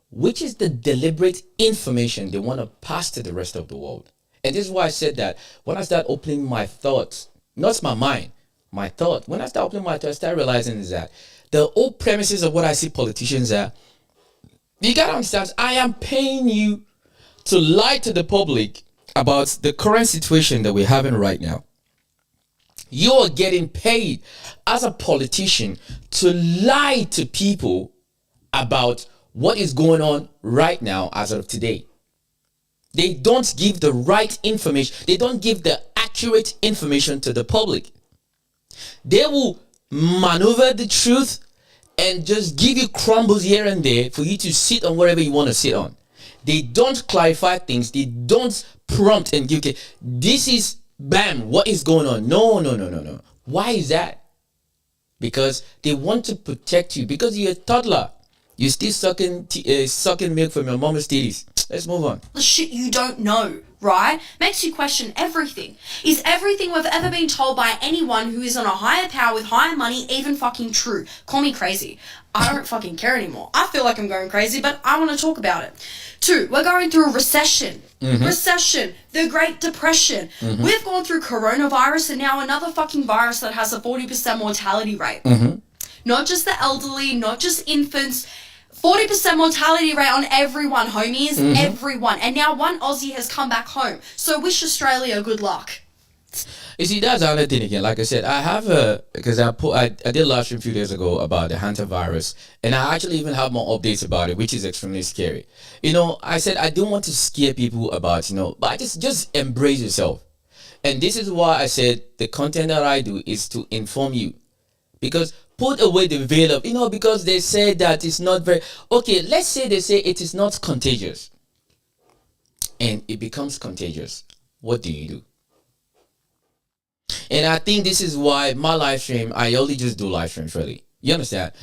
which is the deliberate information they want to pass to the rest of the world. And this is why I said that when I start opening my thoughts, not my mind, my thought, when I start opening my thoughts, I start realizing is that the old premises of what I see politicians are, you gotta understand, I am paying you to lie to the public about the current situation that we're having right now. You're getting paid as a politician to lie to people about what is going on right now as of today. They don't give the right information. They don't give the accurate information to the public. They will maneuver the truth and just give you crumbles here and there for you to sit on whatever you want to sit on. They don't clarify things. They don't prompt and give, okay, this is, bam, what is going on? No. Why is that? Because they want to protect you. Because you're a toddler. You're still sucking milk from your mama's titties. Let's move on. The shit you don't know, right? Makes you question everything. Is everything we've ever been told by anyone who is on a higher power with higher money even fucking true? Call me crazy. I don't fucking care anymore. I feel like I'm going crazy, but I want to talk about it. 2, we're going through a recession. Recession, the Great Depression. We've gone through coronavirus and now another fucking virus that has a 40% mortality rate. Not just the elderly, not just infants. 40% mortality rate on everyone, homies. Everyone. And now one Aussie has come back home. So wish Australia good luck. You see, that's another thing again. Like I said, I have because I did a live stream a few days ago about the hantavirus, and I actually even have more updates about it, which is extremely scary. I said I don't want to scare people about, but I just embrace yourself. And this is why I said the content that I do is to inform you. Because put away the veil of, because they say that it's not very, okay, let's say they say it is not contagious. and it becomes contagious, what do you do? And I think this is why my live stream, I only just do live streams really. You understand?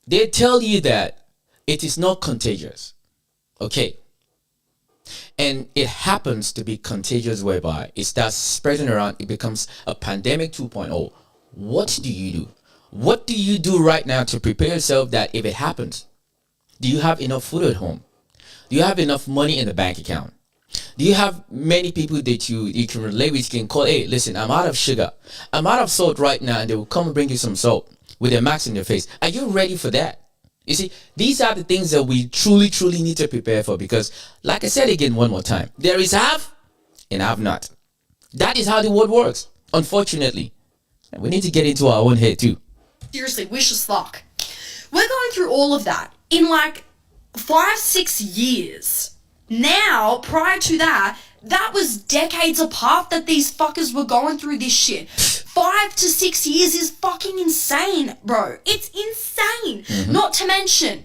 They tell you that it is not contagious. Okay. And it happens to be contagious whereby it starts spreading around. It becomes a pandemic 2.0. What do you do? What do you do right now to prepare yourself that if it happens, do you have enough food at home? Do you have enough money in the bank account? Do you have many people that you can relate with? You can call, hey, listen, I'm out of sugar. I'm out of salt right now, and they will come and bring you some salt with their mask in your face. Are you ready for that? You see, these are the things that we truly, truly need to prepare for because, like I said again one more time, there is have and have not. That is how the world works, unfortunately. And we need to get into our own head too. Seriously, wish us luck. We're going through all of that in like 5-6 years. Now, prior to that, that was decades apart that these fuckers were going through this shit. 5 to 6 years is fucking insane, bro. It's insane. Not to mention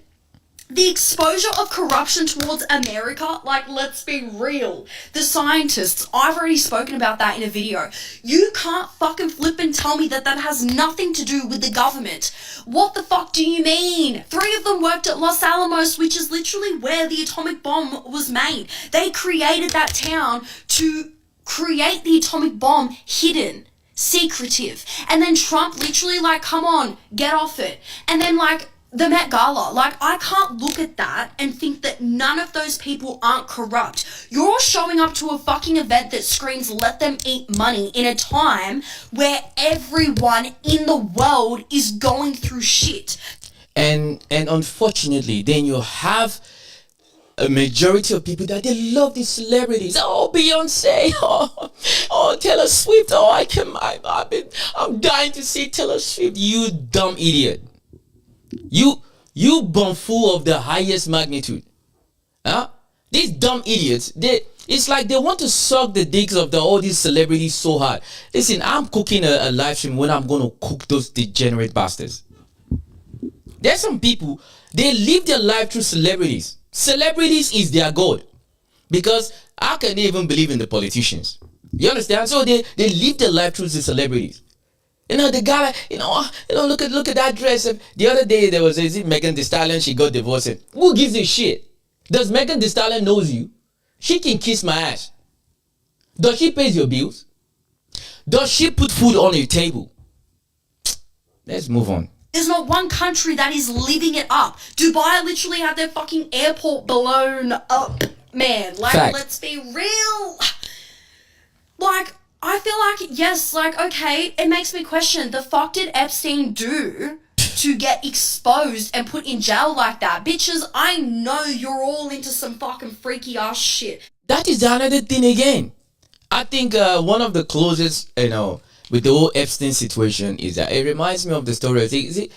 the exposure of corruption towards America. Like, let's be real. The scientists, I've already spoken about that in a video. You can't fucking flip and tell me that that has nothing to do with the government. What the fuck do you mean? 3 of them worked at Los Alamos, which is literally where the atomic bomb was made. They created that town to create the atomic bomb hidden, secretive. And then Trump literally like, come on, get off it. And then like, the Met Gala, like, I can't look at that and think that none of those people aren't corrupt. You're showing up to a fucking event that screams, let them eat money in a time where everyone in the world is going through shit. And unfortunately, then you have a majority of people that they love these celebrities. Oh, Beyonce. Oh, Taylor Swift. Oh, I'm dying to see Taylor Swift. You dumb idiot. You bumfool of the highest magnitude. Huh? These dumb idiots, it's like they want to suck the dicks of all these celebrities so hard. Listen, I'm cooking a live stream when I'm going to cook those degenerate bastards. There's some people, they live their life through celebrities. Celebrities is their god. Because how can they even believe in the politicians? You understand? So they live their life through the celebrities. You know, the guy, look at that dress. The other day, there was, is it Megan Thee Stallion? She got divorced. Who gives a shit? Does Megan Thee Stallion knows you? She can kiss my ass. Does she pay your bills? Does she put food on your table? Let's move on. There's not one country that is living it up. Dubai literally had their fucking airport blown up, man. Like, Fact. Let's be real. Like, I feel like, yes, like, okay, it makes me question, the fuck did Epstein do to get exposed and put in jail like that? Bitches, I know you're all into some fucking freaky ass shit. That is another thing again. I think one of the closest, with the whole Epstein situation is that it reminds me of the story. Is it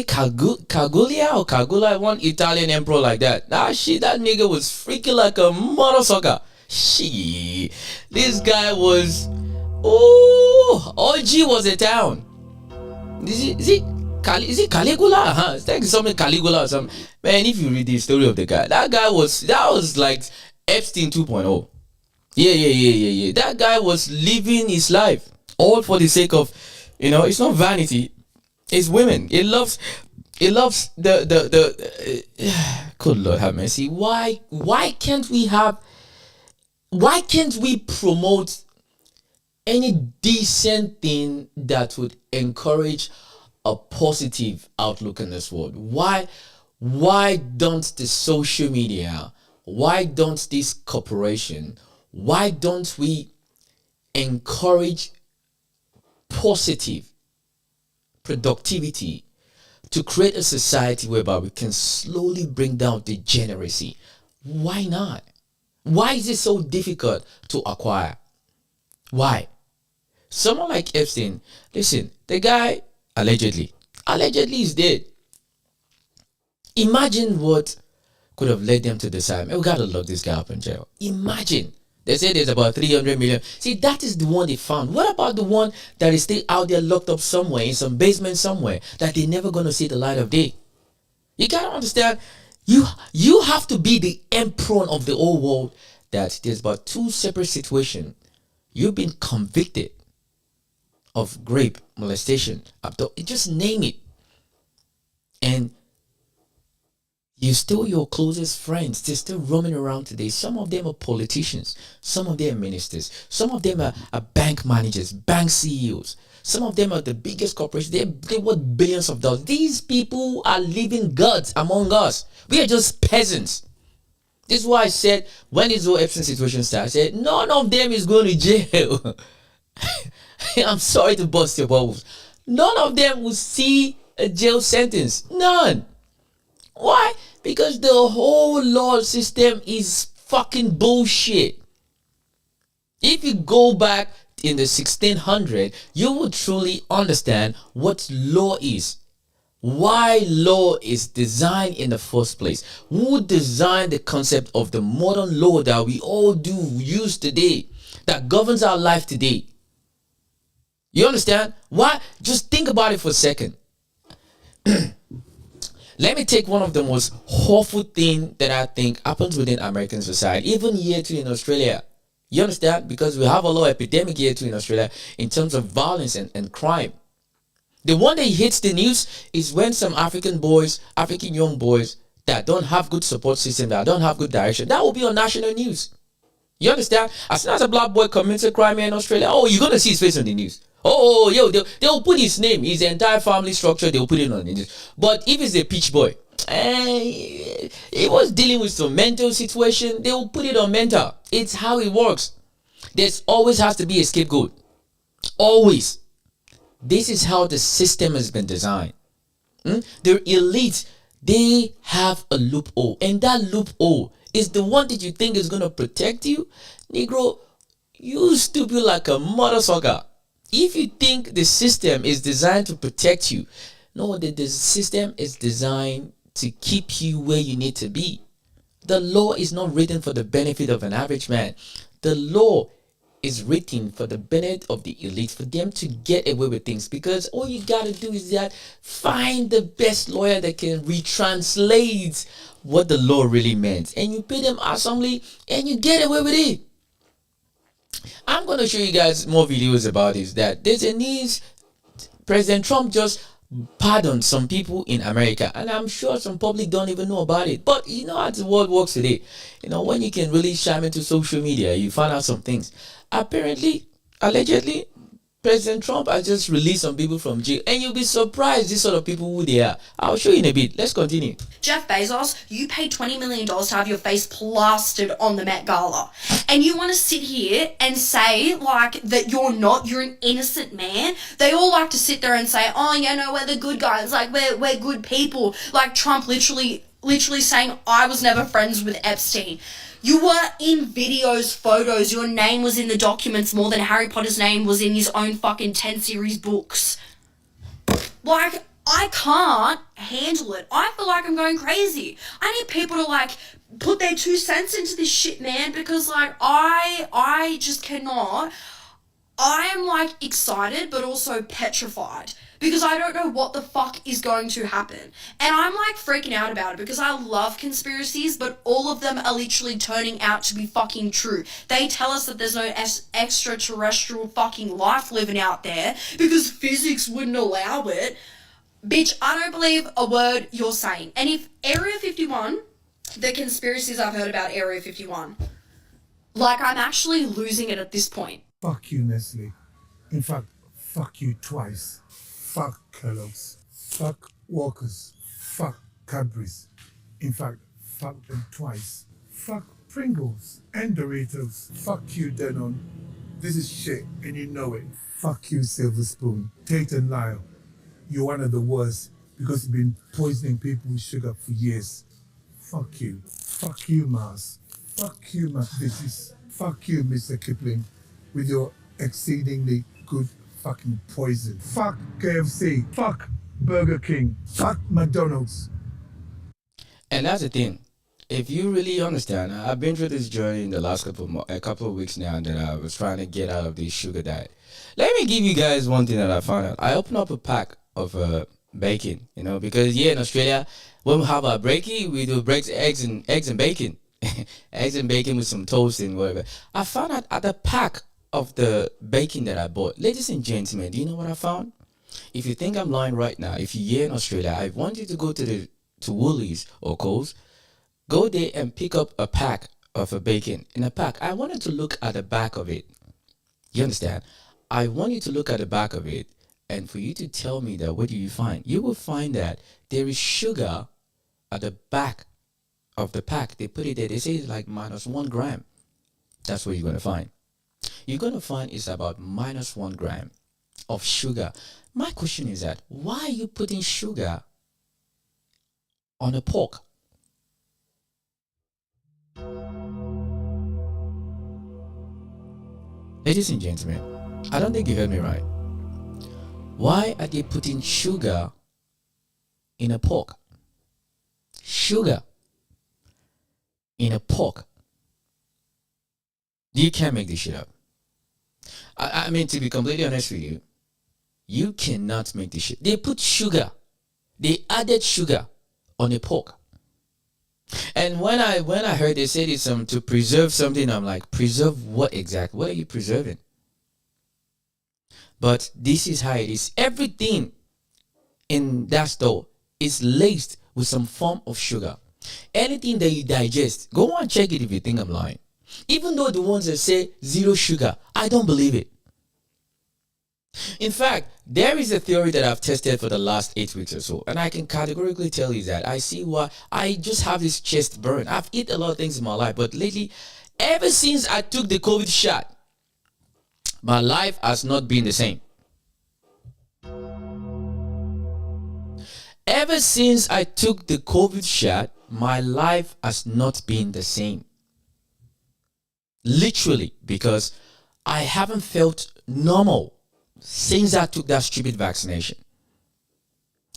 Cagulia or Cagula? One Italian emperor like that. That nigga was freaking like a motherfucker. This guy was, OG was a town. Is it Caligula? Huh? It's like something Caligula or something. Man, if you read the story of the guy, that was like Epstein 2.0. Yeah. That guy was living his life all for the sake of, it's not vanity, it's women. It loves the good Lord have mercy. Why can't we promote any decent thing that would encourage a positive outlook in this world? Why don't the social media, why don't this corporation, why don't we encourage positive productivity to create a society whereby we can slowly bring down degeneracy? Why not? Why is it so difficult to acquire? Why? Someone like Epstein, listen, the guy allegedly is dead. Imagine what could have led them to decide, man, we gotta lock this guy up in jail. Imagine. They say there's about 300 million. See, that is the one they found. What about the one that is still out there locked up somewhere, in some basement somewhere, that they're never gonna see the light of day? You gotta understand, you have to be the emperor of the whole world that there's about two separate situations. You've been convicted of rape, molestation, just name it. And you still your closest friends. They're still roaming around today. Some of them are politicians. Some of them are ministers. Some of them are bank managers, bank CEOs. Some of them are the biggest corporations. They worth billions of dollars. These people are living gods among us. We are just peasants. This is why I said when this whole Epstein situation started, I said none of them is going to jail. I'm sorry to bust your bubbles. None of them will see a jail sentence. None. Why? Because the whole law system is fucking bullshit. If you go back in the 1600s, you will truly understand what law is. Why law is designed in the first place. Who designed the concept of the modern law that we all do use today, that governs our life today? You understand? Why? Just think about it for a second. Let me take one of the most awful things that I think happens within American society, even here too in Australia. You understand? Because we have a lot of epidemic here too in Australia in terms of violence and crime. The one that hits the news is when some African young boys that don't have good support system, that don't have good direction, that will be on national news. You understand? As soon as a black boy commits a crime here in Australia, you're going to see his face on the news. They'll put his name, his entire family structure, they'll put it on the news. But if it's a peach boy, he was dealing with some mental situation, they will put it on mental. It's how it works. There's always has to be a scapegoat. Always. This is how the system has been designed. The elite, they have a loophole. And that loophole is the one that you think is going to protect you. Negro, you stupid like a mother sucker. If you think the system is designed to protect you, no, the system is designed to keep you where you need to be. The law is not written for the benefit of an average man. The law is written for the benefit of the elite, for them to get away with things, because all you gotta do is that find the best lawyer that can retranslate what the law really meant, and you pay them handsomely and you get away with it. I'm going to show you guys more videos about this, that there's a news. President Trump just pardoned some people in America, and I'm sure some public don't even know about it. But you know how the world works today. You know, when you can really chime into social media, you find out some things. Apparently, allegedly, President Trump has just released some people from jail, and you'll be surprised this sort of people who they are. I'll show you in a bit. Let's continue. Jeff Bezos, you paid $20 million to have your face plastered on the Met Gala. And you want to sit here and say, like, that you're an innocent man? They all like to sit there and say, we're the good guys, like, we're good people. Like, Trump literally saying, I was never friends with Epstein. You were in videos, photos, your name was in the documents more than Harry Potter's name was in his own fucking 10 series books. Like, I can't handle it. I feel like I'm going crazy. I need people to, like, put their 2 cents into this shit, man, because, like, I just cannot. I am, like, excited, but also petrified, because I don't know what the fuck is going to happen. And I'm, like, freaking out about it, because I love conspiracies, but all of them are literally turning out to be fucking true. They tell us that there's no extraterrestrial fucking life living out there, because physics wouldn't allow it. Bitch, I don't believe a word you're saying. And if Area 51, the conspiracies I've heard about Area 51, like, I'm actually losing it at this point. Fuck you, Nestle. In fact, fuck you twice. Fuck Kellogg's. Fuck Walkers. Fuck Cadbury's. In fact, fuck them twice. Fuck Pringles and Doritos. Fuck you, Denon. This is shit and you know it. Fuck you, Silver Spoon. Tate and Lyle. You're one of the worst because you've been poisoning people with sugar for years. Fuck you. Fuck you, Mars. Fuck you, McVitie's. Fuck you, Mr. Kipling, with your exceedingly good fucking poison. Fuck KFC. Fuck Burger King. Fuck McDonald's. And that's the thing. If you really understand, I've been through this journey in the last couple of weeks now that I was trying to get out of this sugar diet. Let me give you guys one thing that I found out. I opened up a pack of bacon, because here in Australia, when we have our brekkie, we do eggs and bacon. eggs and bacon with some toast and whatever. I found out at the pack of the bacon that I bought. Ladies and gentlemen, do you know what I found? If you think I'm lying right now, if you're here in Australia, I want you to go to Woolies or Coles. Go there and pick up a pack of a bacon in a pack. I wanted to look at the back of it. You understand? I want you to look at the back of it and for you to tell me that what do you find? You will find that there is sugar at the back of the pack. They put it there. They say it's like -1 gram. That's what you're going to find. You're going to find it's about -1 gram of sugar. My question is that why are you putting sugar on a pork? Ladies and gentlemen, I don't think you heard me right. Why are they putting sugar in a pork? Sugar in a pork. You can't make this shit up. I mean, to be completely honest with you, you cannot make this shit. They put sugar. They added sugar on a pork. And when I heard they said it's to preserve something, I'm like, preserve what exactly? What are you preserving? But this is how it is. Everything in that store is laced with some form of sugar. Anything that you digest, go and check it if you think I'm lying. Even though the ones that say 0 sugar, I don't believe it. In fact, there is a theory that I've tested for the last 8 weeks or so, and I can categorically tell you that I see why. I just have this chest burn. I've eaten a lot of things in my life, but lately, ever since I took the COVID shot, my life has not been the same. Ever since I took the COVID shot, my life has not been the same. Literally, because I haven't felt normal since I took that stupid vaccination.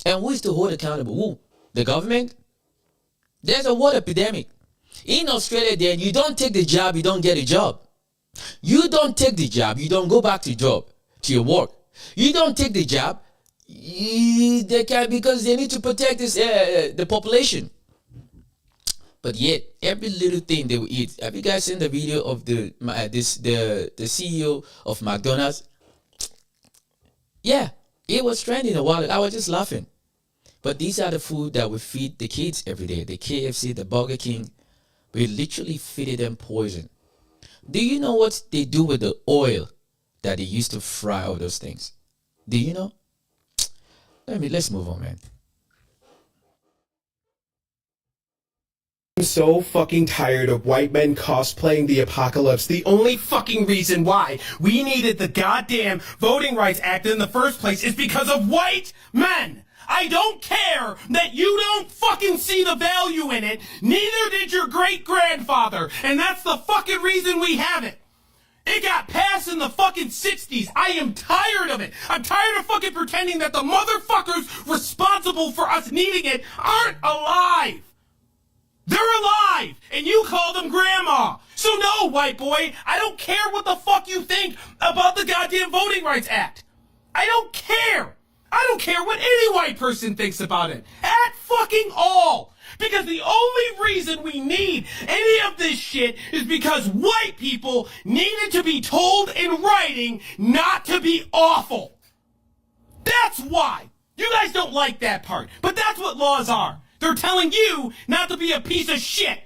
And who is to hold accountable? Who? The government? There's a water epidemic. In Australia, then, you don't take the job, you don't get a job. You don't take the job, you don't go back to your work. You don't take the job, because they need to protect the population. But yet, every little thing they will eat. Have you guys seen the video of the CEO of McDonald's? Yeah, it was trending a while. I was just laughing. But these are the food that we feed the kids every day. The KFC, the Burger King. We literally feed them poison. Do you know what they do with the oil that they used to fry all those things? Do you know? Let's move on, man. I'm so fucking tired of white men cosplaying the apocalypse. The only fucking reason why we needed the goddamn Voting Rights Act in the first place is because of white men. I don't care that you don't fucking see the value in it. Neither did your great-grandfather. And that's the fucking reason we have it. It got passed in the fucking 60s. I am tired of it. I'm tired of fucking pretending that the motherfuckers responsible for us needing it aren't alive. They're alive, and you call them grandma. So no, white boy, I don't care what the fuck you think about the goddamn Voting Rights Act. I don't care. I don't care what any white person thinks about it. At fucking all. Because the only reason we need any of this shit is because white people needed to be told in writing not to be awful. That's why. You guys don't like that part, but that's what laws are. They're telling you not to be a piece of shit.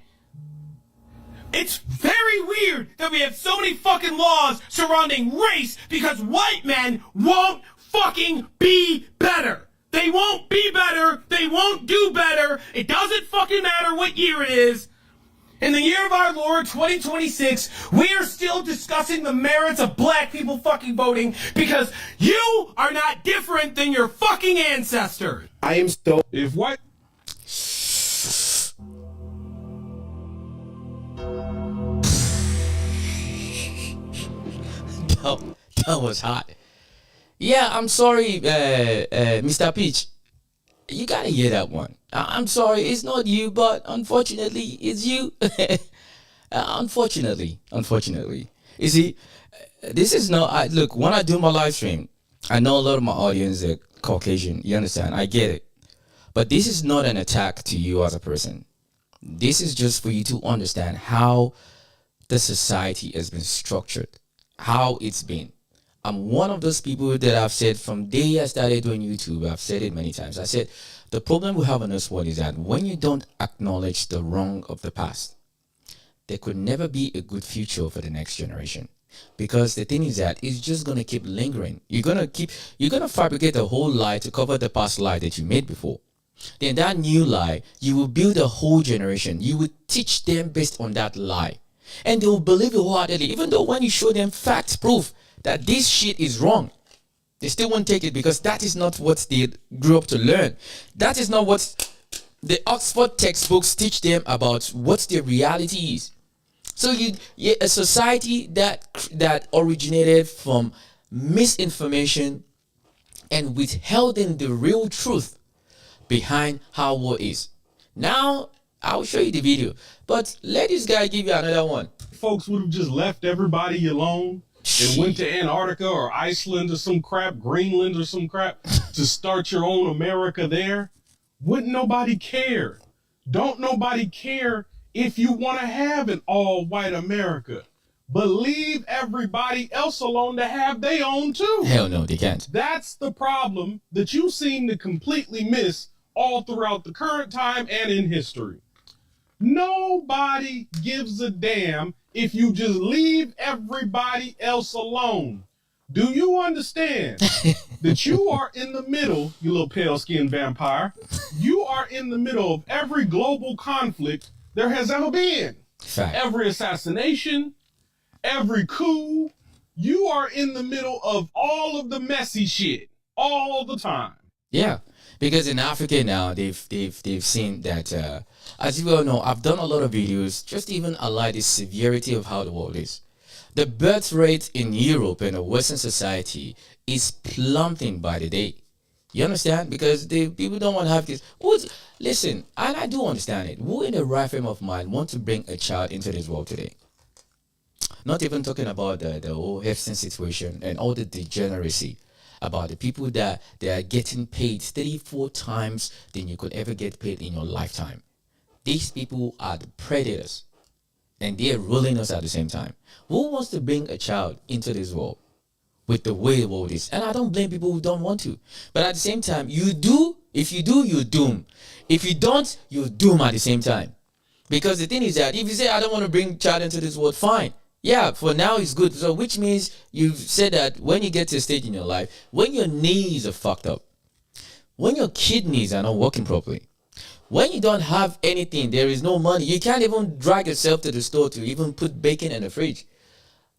It's very weird that we have so many fucking laws surrounding race because white men won't fucking be better. They won't be better. They won't do better. It doesn't fucking matter what year it is. In the year of our Lord, 2026, we are still discussing the merits of black people fucking voting because you are not different than your fucking ancestors. I am so... If white... That was hot. Yeah, I'm sorry, Mr. Peach. You gotta hear that one. I'm sorry, it's not you, but unfortunately, it's you. Unfortunately. You see, this is not... look, when I do my live stream, I know a lot of my audience are Caucasian. You understand? I get it. But this is not an attack to you as a person. This is just for you to understand how the society has been structured, how it's been. I'm one of those people that I've said from day I started doing YouTube, I've said it many times. I said the problem we have in this world is that when you don't acknowledge the wrong of the past, there could never be a good future for the next generation. Because the thing is that it's just gonna keep lingering. You're gonna fabricate a whole lie to cover the past lie that you made before. Then that new lie, you will build a whole generation. You will teach them based on that lie. And they will believe it wholeheartedly, even though when you show them facts, proof that this shit is wrong, they still won't take it because that is not what they grew up to learn. That is not what the Oxford textbooks teach them about what the reality is. So a society that originated from misinformation and withholding the real truth behind how war is. Now I'll show you the video, but let this guy give you another one. Folks would have just left everybody alone and went to Antarctica or Iceland or some crap, Greenland or some crap, to start your own America there, wouldn't nobody care. Don't nobody care if you want to have an all-white America. But leave everybody else alone to have their own too. Hell no, they can't. That's the problem that you seem to completely miss all throughout the current time and in history. Nobody gives a damn if you just leave everybody else alone. Do you understand that you are in the middle, you little pale-skinned vampire, you are in the middle of every global conflict there has ever been. Fact. Every assassination, every coup, you are in the middle of all of the messy shit all the time. Yeah, because in Africa now they've seen that as you well know, I've done a lot of videos just to even highlight the severity of how the world is. The birth rate in Europe and the Western society is plummeting by the day. You understand? Because the people don't want to have kids. Listen, and I do understand it. Who in the right frame of mind want to bring a child into this world today? Not even talking about the whole Epstein situation and all the degeneracy about the people that they are getting paid 34 times than you could ever get paid in your lifetime. These people are the predators and they are ruling us at the same time. Who wants to bring a child into this world with the way the world is? And I don't blame people who don't want to. But at the same time, you do. If you do, you're doomed. If you don't, you're doomed at the same time. Because the thing is that if you say, I don't want to bring child into this world, fine. Yeah, for now it's good. So which means you've said that when you get to a stage in your life, when your knees are fucked up, when your kidneys are not working properly, when you don't have anything, there is no money, you can't even drag yourself to the store to even put bacon in the fridge.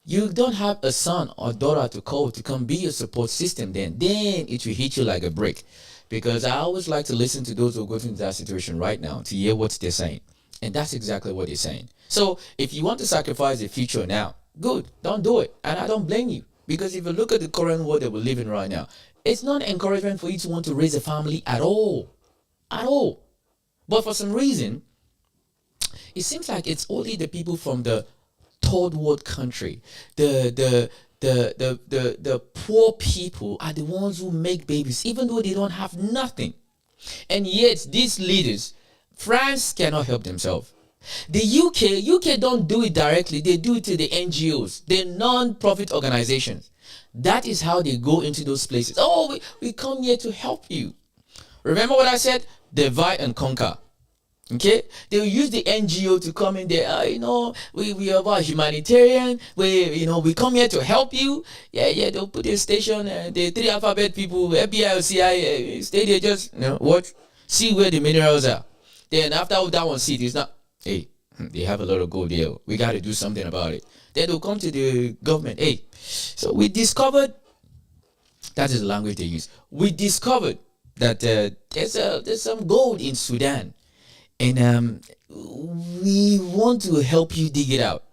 You don't have a son or daughter to call to come be your support system, then it will hit you like a brick. Because I always like to listen to those who go through that situation right now to hear what they're saying. And that's exactly what they're saying. So if you want to sacrifice the future now, good, don't do it. And I don't blame you. Because if you look at the current world that we're living right now, it's not encouragement for you to want to raise a family at all. At all. But for some reason, it seems like it's only the people from the third world country, the poor people are the ones who make babies, even though they don't have nothing. And yet, these leaders, France cannot help themselves. The UK don't do it directly. They do it to the NGOs, the non-profit organizations. That is how they go into those places. Oh, we come here to help you. Remember what I said? Divide and conquer. Okay, they will use the NGO to come in there. We are about humanitarian. We come here to help you. Yeah. They'll put a station. The three alphabet people, FBI or CIA, stay there. Just watch, see where the minerals are. Then after that one seat, it's not. Hey, they have a lot of gold there. We got to do something about it. Then they'll come to the government. Hey, so we discovered. That is the language they use. We discovered that there's some gold in Sudan. And we want to help you dig it out.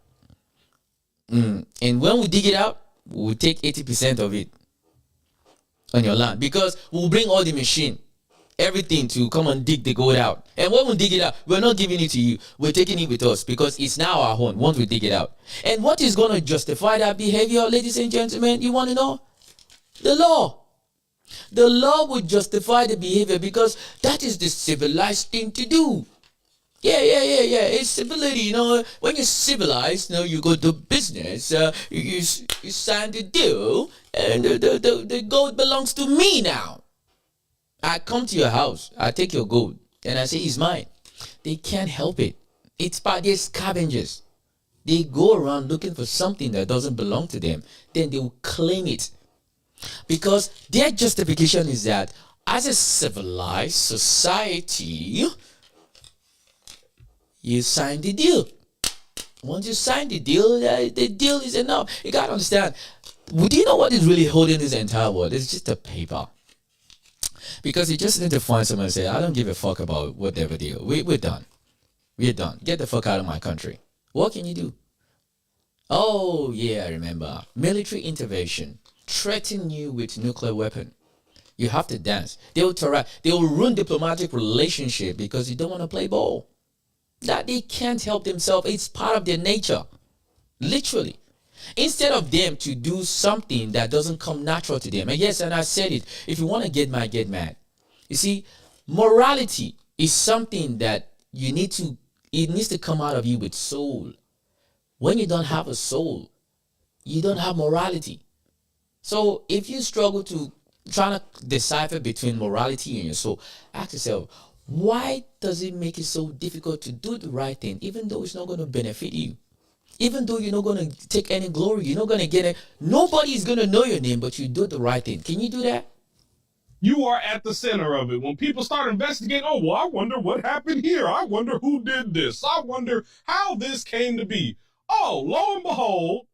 And when we dig it out, we'll take 80% of it on your land. Because we'll bring all the machine, everything to come and dig the gold out. And when we dig it out, we're not giving it to you. We're taking it with us because it's now our own once we dig it out. And what is going to justify that behavior, ladies and gentlemen? You want to know? The law. The law would justify the behavior because that is the civilized thing to do. Yeah. It's civility. You know, when you're civilized, you know, you go do business. You sign the deal, and the gold belongs to me now. I come to your house, I take your gold, and I say it's mine. They can't help it. It's part they're scavengers. They go around looking for something that doesn't belong to them. Then they will claim it. Because their justification is that as a civilized society, you sign the deal. Once you sign the deal is enough. You gotta understand. Do you know what is really holding this entire world? It's just a paper. Because you just need to find someone and say, I don't give a fuck about whatever deal. We're done. We're done. Get the fuck out of my country. What can you do? Oh, yeah, I remember. Military intervention. Threaten you with nuclear weapon. You have to dance. They will ruin diplomatic relationship because you don't want to play ball. That they can't help themselves. It's part of their nature. Literally. Instead of them to do something that doesn't come natural to them. And yes, and I said it. If you want to get mad, get mad. You see, morality is something that it needs to come out of you with soul. When you don't have a soul, you don't have morality. So if you struggle to try to decipher between morality and your soul, ask yourself, why does it make it so difficult to do the right thing, even though it's not going to benefit you? Even though you're not going to take any glory, you're not going to get it. Nobody's going to know your name, but you do the right thing. Can you do that? You are at the center of it. When people start investigating, oh, well, I wonder what happened here. I wonder who did this. I wonder how this came to be. Oh, lo and behold,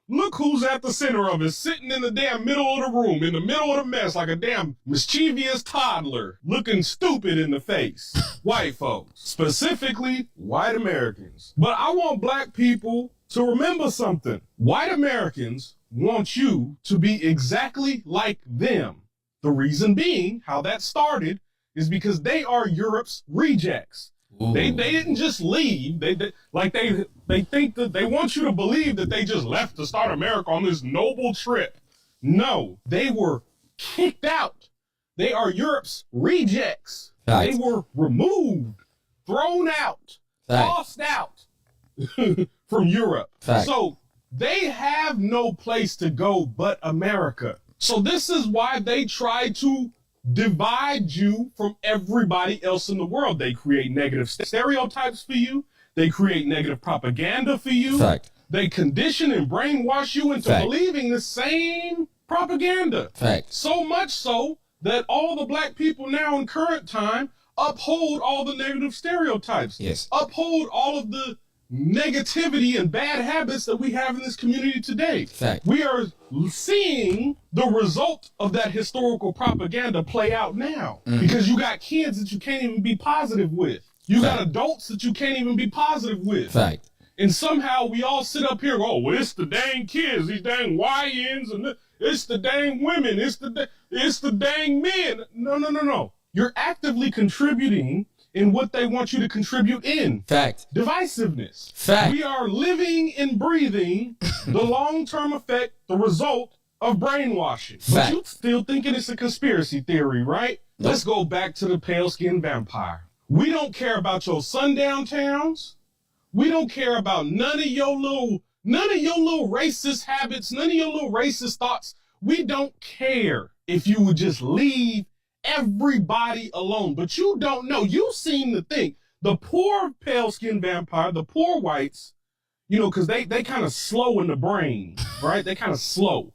look who's at the center of it, sitting in the damn middle of the room, in the middle of the mess, like a damn mischievous toddler, looking stupid in the face. White folks, specifically white Americans. But I want black people to remember something. White Americans want you to be exactly like them. The reason being, how that started, is because they are Europe's rejects. They didn't just leave. They think that they want you to believe that they just left to start America on this noble trip. No, they were kicked out. They are Europe's rejects. Right. They were removed, thrown out, tossed out from Europe. Fact. So they have no place to go but America. So this is why they try to divide you from everybody else in the world. They create negative stereotypes for you. They create negative propaganda for you. Fact. They condition and brainwash you into Fact. believing the same propaganda. Fact. So much so that all the black people now in current time uphold all the negative stereotypes. Yes. Uphold all of the negativity and bad habits that we have in this community today. Fact. We are seeing the result of that historical propaganda play out now. Because you got kids that you can't even be positive with. You got adults that you can't even be positive with. Fact. And somehow we all sit up here and go, oh, well, it's the dang kids, these dang YNs, and it's the dang women, it's the dang men. No. You're actively contributing in what they want you to contribute in. Fact. Divisiveness. Fact. We are living and breathing the long-term effect, the result of brainwashing. But Fact. you still thinking it's a conspiracy theory, right? Nope. Let's go back to the pale-skinned vampire. We don't care about your sundown towns. We don't care about none of your little racist habits, none of your little racist thoughts. We don't care if you would just leave everybody alone. But you don't know. You seem to think the poor pale-skinned vampire, the poor whites, because they kind of slow in the brain, right? They kind of slow.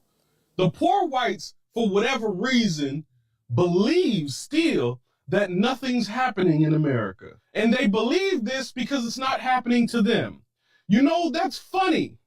The poor whites, for whatever reason, believe still that nothing's happening in America. And they believe this because it's not happening to them. That's funny.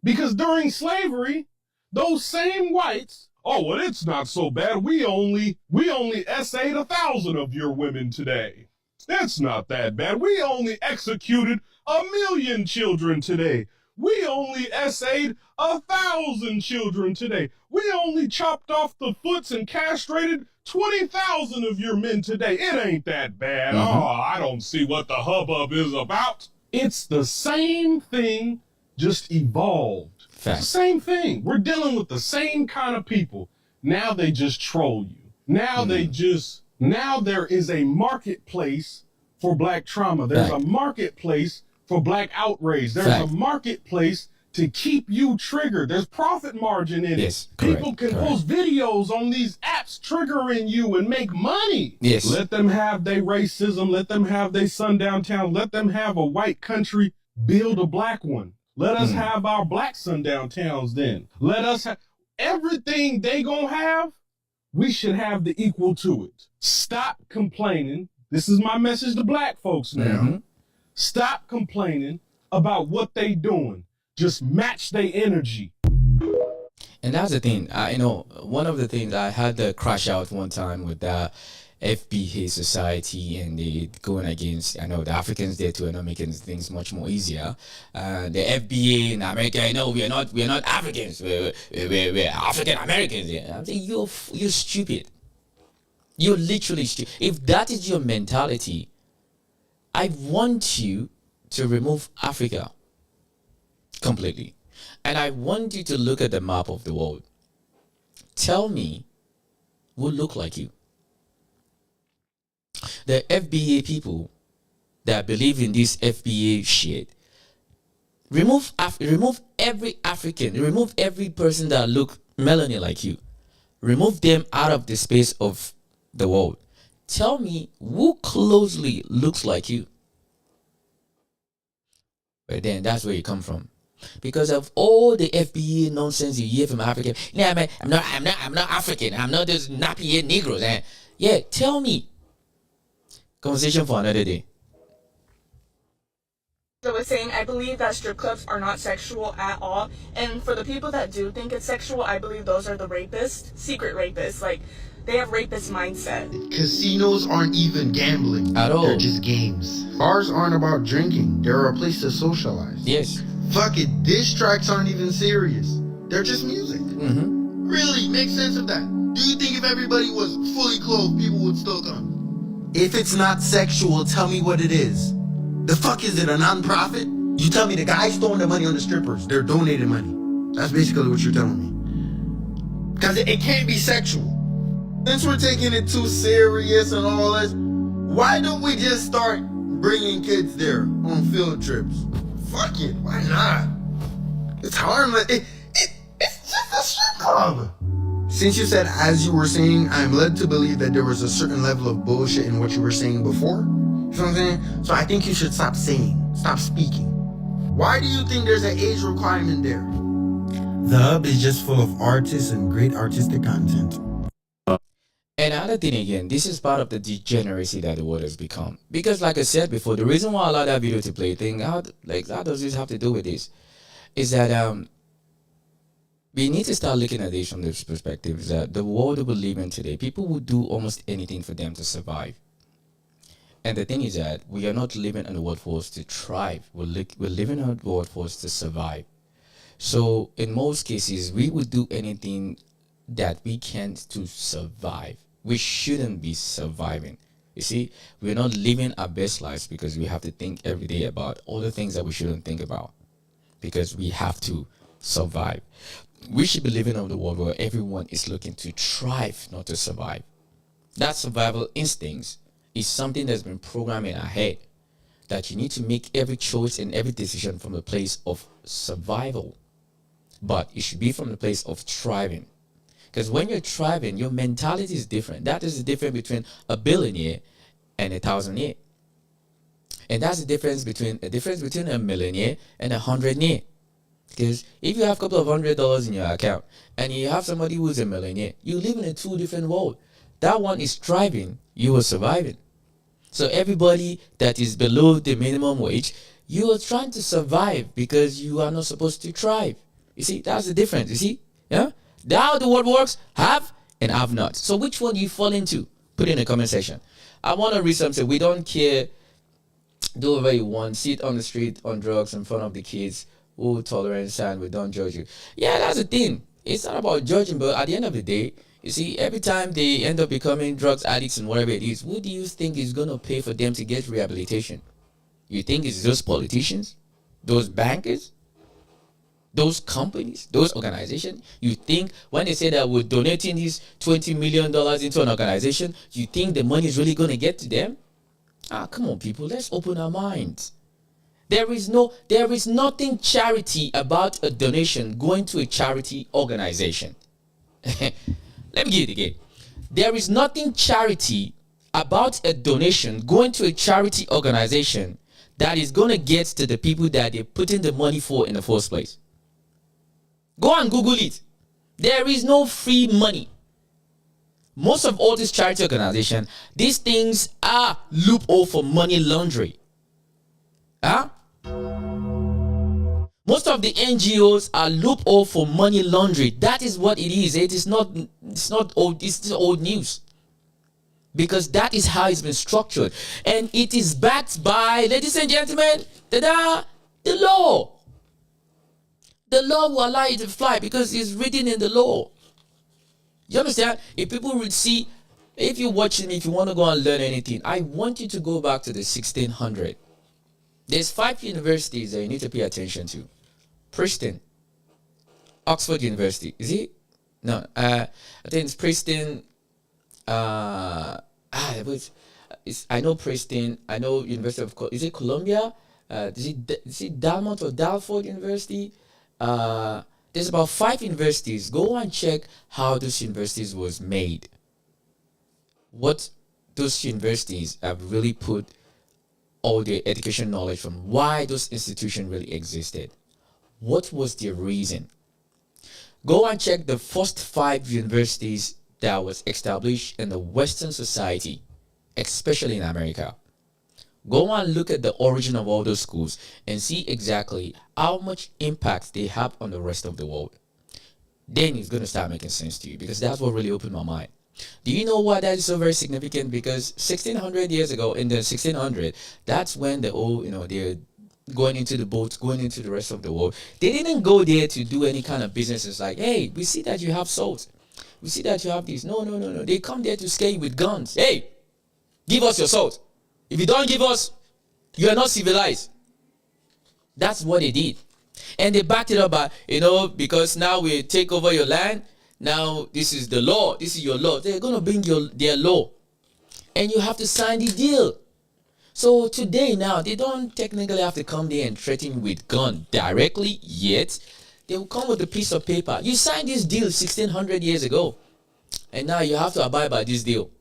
Because during slavery, those same whites, oh, well, it's not so bad. We only essayed 1,000 of your women today. It's not that bad. We only executed 1,000,000 children today. We only essayed 1,000 children today. We only chopped off the foots and castrated 20,000 of your men today. It ain't that bad. Oh, I don't see what the hubbub is about. It's the same thing, just evolved. Fact. Same thing. We're dealing with the same kind of people. Now they just troll you. Now there is a marketplace for black trauma. There's Fact. a marketplace for black outrage. There's Fact. a marketplace to keep you triggered. There's profit margin in Yes, it. People correct, can correct. post videos on these apps triggering you and make money. Yes. Let them have their racism. Let them have their sundown town. Let them have a white country build a black one. Let us have our black sundown towns then. Let us have everything they gonna have. We should have the equal to it. Stop complaining. This is my message to black folks now. Stop complaining about what they doing. Just match their energy. And that's the thing. One of the things I had to crash out one time with the FBA society, and they going against. I know the Africans there too are not making things much more easier. The FBA in America, we are not Africans. We're African Americans. Yeah. I'm saying you're stupid. You're literally stupid. If that is your mentality, I want you to remove Africa completely. And I want you to look at the map of the world. Tell me who look like you. The FBA people that believe in this FBA shit, remove every African, remove every person that look melanin like you. Remove them out of the space of the world. Tell me who closely looks like you. But then that's where you come from. Because of all the FBA nonsense you hear from Africa. Yeah, man, I'm not African. I'm not those nappy Negroes. Yeah, tell me. Conversation for another day. I was saying, I believe that strip clubs are not sexual at all. And for the people that do think it's sexual, I believe those are the rapists, secret rapists. Like, they have rapist mindset. Casinos aren't even gambling. At all. They're just games. Bars aren't about drinking. They're a place to socialize. Yes. Fuck it, diss tracks aren't even serious. They're just music. Really, make sense of that. Do you think if everybody was fully clothed, people would still come? If it's not sexual, tell me what it is. The fuck is it, a non-profit? You tell me the guys throwing the money on the strippers, they're donating money. That's basically what you're telling me. Because it can't be sexual. Since we're taking it too serious and all this, why don't we just start bringing kids there on field trips? Fuck it, why not? It's harmless. It's just a strip club. Since you said, as you were saying, I'm led to believe that there was a certain level of bullshit in what you were saying before. You know what I'm saying? So I think you should stop speaking. Why do you think there's an age requirement there? The hub is just full of artists and great artistic content. And another thing again, this is part of the degeneracy that the world has become. Because like I said before, the reason why I allow that video to play thing, how does this have to do with this? Is that we need to start looking at this from this perspective, is that the world we live in today, people will do almost anything for them to survive. And the thing is that we are not living in the world for us to thrive. We're living in the world for us to survive. So in most cases, we would do anything that we can to survive. We shouldn't be surviving. You see, we're not living our best lives because we have to think every day about all the things that we shouldn't think about because we have to survive. We should be living in the world where everyone is looking to thrive, not to survive. That survival instincts is something that's been programmed in our head, that you need to make every choice and every decision from the place of survival. But it should be from the place of thriving. Because when you're thriving, your mentality is different. That is the difference between a billionaire and a thousandaire. And that's the difference between a millionaire and a hundredaire. Because if you have a couple of $100 in your account and you have somebody who's a millionaire, you live in a two different world. That one is thriving, you are surviving. So everybody that is below the minimum wage, you are trying to survive because you are not supposed to thrive. You see, that's the difference. You see, yeah. That's how the world works. Have and have not. So which one do you fall into? Put it in the comment section. I want to read something. We don't care. Do whatever you want. Sit on the street on drugs in front of the kids. Oh, tolerance and we don't judge you. Yeah, that's the thing. It's not about judging, but at the end of the day, you see, every time they end up becoming drugs addicts and whatever it is, who do you think is going to pay for them to get rehabilitation? You think it's those politicians? Those bankers? Those companies, those organizations? You think when they say that we're donating these $20 million into an organization, you think the money is really going to get to them? Come on, people, let's open our minds. There is nothing charity about a donation going to a charity organization. Let me give it again. There is nothing charity about a donation going to a charity organization that is going to get to the people that they're putting the money for in the first place. Go and Google it. There is no free money. Most of all these charity organizations, these things are loophole for money laundering. Most of the NGOs are loophole for money laundering. That is what it is. It's not old. It's old news. Because that is how it's been structured. And it is backed by, ladies and gentlemen, the law. The law will allow you to fly because it's written in the law. You understand? If people would see, if you're watching me, if you want to go and learn anything, I want you to go back to the 1600. There's 5 universities that you need to pay attention to. Princeton, Oxford University. Is it? No, I think it's Princeton. I know Princeton. I know University of. Is it Columbia? Is it Dalmont or Dalford University? There's about 5 universities. Go and check how those universities was made. What those universities have really put all their education knowledge from, why those institutions really existed. What was their reason? Go and check the first 5 universities that was established in the Western society, especially in America. Go and look at the origin of all those schools and see exactly how much impact they have on the rest of the world. Then it's going to start making sense to you, because that's what really opened my mind. Do you know why that is so very significant? Because 1600 years ago, in the 1600, that's when the old, they're going into the boats, going into the rest of the world. They didn't go there to do any kind of business. It's like, hey, we see that you have salt. We see that you have this. No. They come there to scare you with guns. Hey, give us your salt. If you don't give us, you are not civilized. That's what they did. And they backed it up by, because now we take over your land. Now this is the law. This is your law. They're going to bring their law. And you have to sign the deal. So today now, they don't technically have to come there and threaten you with gun directly yet. They will come with a piece of paper. You signed this deal 1600 years ago. And now you have to abide by this deal.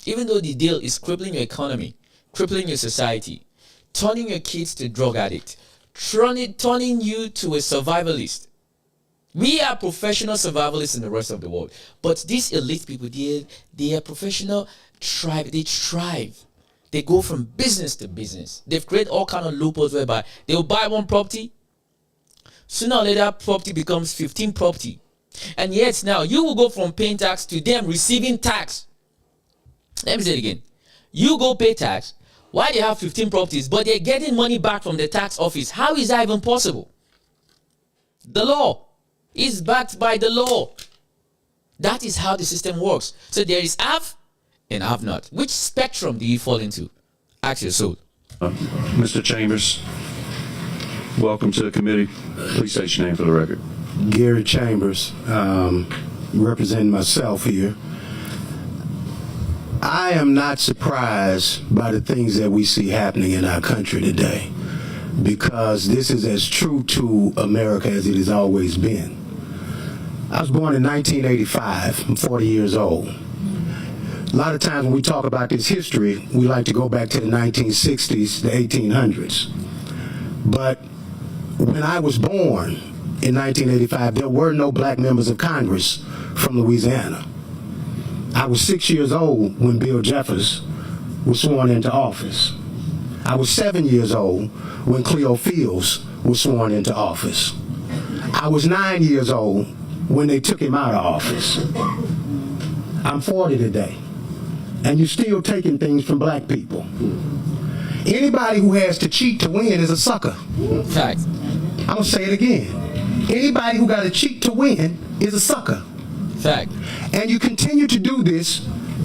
Even though the deal is crippling your economy, crippling your society, turning your kids to drug addicts, turning you to a survivalist. We are professional survivalists in the rest of the world. But these elite people, they are professional tribe. They thrive. They go from business to business. They've created all kind of loopholes whereby they will buy one property. Sooner or later, property becomes 15 property. And yet now, you will go from paying tax to them receiving tax. Let me say it again. You go pay tax. Why they have 15 properties, but they're getting money back from the tax office? How is that even possible? The law is backed by the law. That is how the system works. So there is have and have not. Which spectrum do you fall into? Ask your soul. Mr. Chambers, welcome to the committee. Please state your name for the record. Gary Chambers, representing myself here. I am not surprised by the things that we see happening in our country today, because this is as true to America as it has always been. I was born in 1985. I'm 40 years old. A lot of times when we talk about this history, we like to go back to the 1960s, the 1800s. But when I was born in 1985, there were no black members of Congress from Louisiana. I was 6 years old when Bill Jeffers was sworn into office. I was 7 years old when Cleo Fields was sworn into office. I was 9 years old when they took him out of office. I'm 40 today, and you're still taking things from black people. Anybody who has to cheat to win is a sucker. Fact. I'm gonna say it again. Anybody who got to cheat to win is a sucker. Fact. And you continue to do this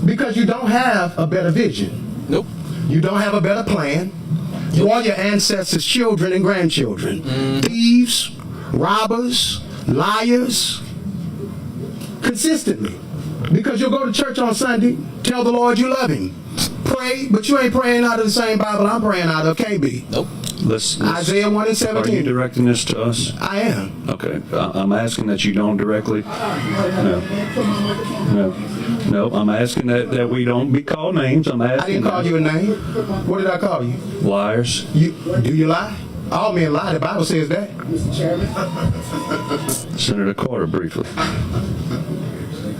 because you don't have a better vision. Nope. You don't have a better plan. You are your ancestors' children and grandchildren. Thieves, robbers, liars. Consistently. Because you'll go to church on Sunday, tell the Lord you love him. pray, but you ain't praying out of the same Bible I'm praying out of, can't be. Nope. Isaiah 1 and 17. Are you directing this to us? I am. Okay. I'm asking that you don't directly. No, I'm asking that we don't be called names. I'm asking. I didn't call you a name. What did I call you? Liars. Do you lie? All men lie. The Bible says that. Mr. Chairman. Senator Carter, briefly.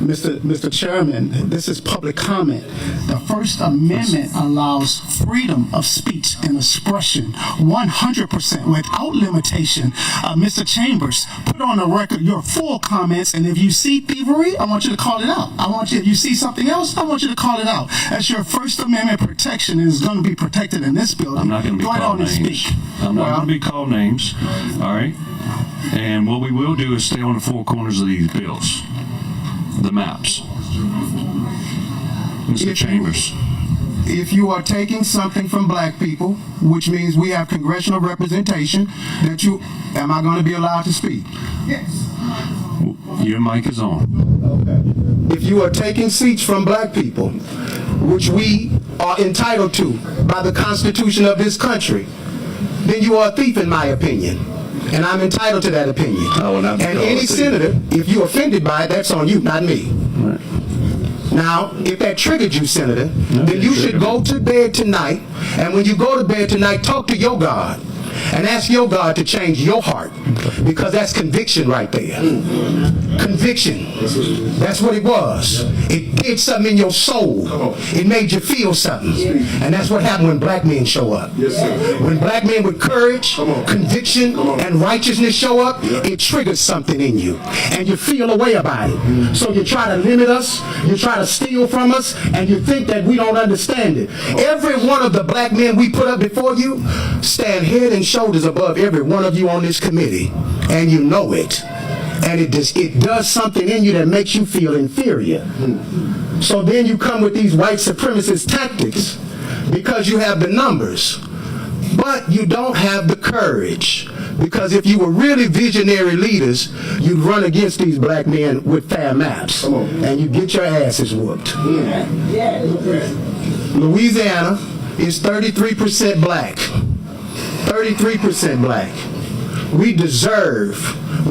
Mr. Chairman, this is public comment. The First Amendment allows freedom of speech and expression 100% without limitation. Mr. Chambers, put on the record your full comments, and if you see thievery, I want you to call it out. If you see something else, I want you to call it out. That's your First Amendment protection is going to be protected in this building. I'm not going to be called names. Speak. I'm not going to be called names. All right? And what we will do is stay on the four corners of these bills. The maps. Mr. Chambers. If you are taking something from black people, which means we have congressional representation, am I going to be allowed to speak? Yes. Your mic is on. Okay. If you are taking seats from black people, which we are entitled to by the Constitution of this country, then you are a thief in my opinion. And I'm entitled to that opinion. And any senator, if you're offended by it, that's on you, not me. Right. Now, if that triggered you, Senator, then you should go to bed tonight, and when you go to bed tonight, talk to your God and ask your God to change your heart, because that's conviction right there. Conviction. That's what it was. It did something in your soul. It made you feel something. And that's what happened when black men show up. When black men with courage, conviction, and righteousness show up, it triggers something in you. And you feel a way about it. So you try to limit us, you try to steal from us, and you think that we don't understand it. Every one of the black men we put up before you stand head and shoulders above every one of you on this committee. And you know it. And it does something in you that makes you feel inferior. So then you come with these white supremacist tactics because you have the numbers, but you don't have the courage. Because if you were really visionary leaders, you'd run against these black men with fair maps, and you get your asses whooped. Louisiana is 33% black. 33% black. We deserve,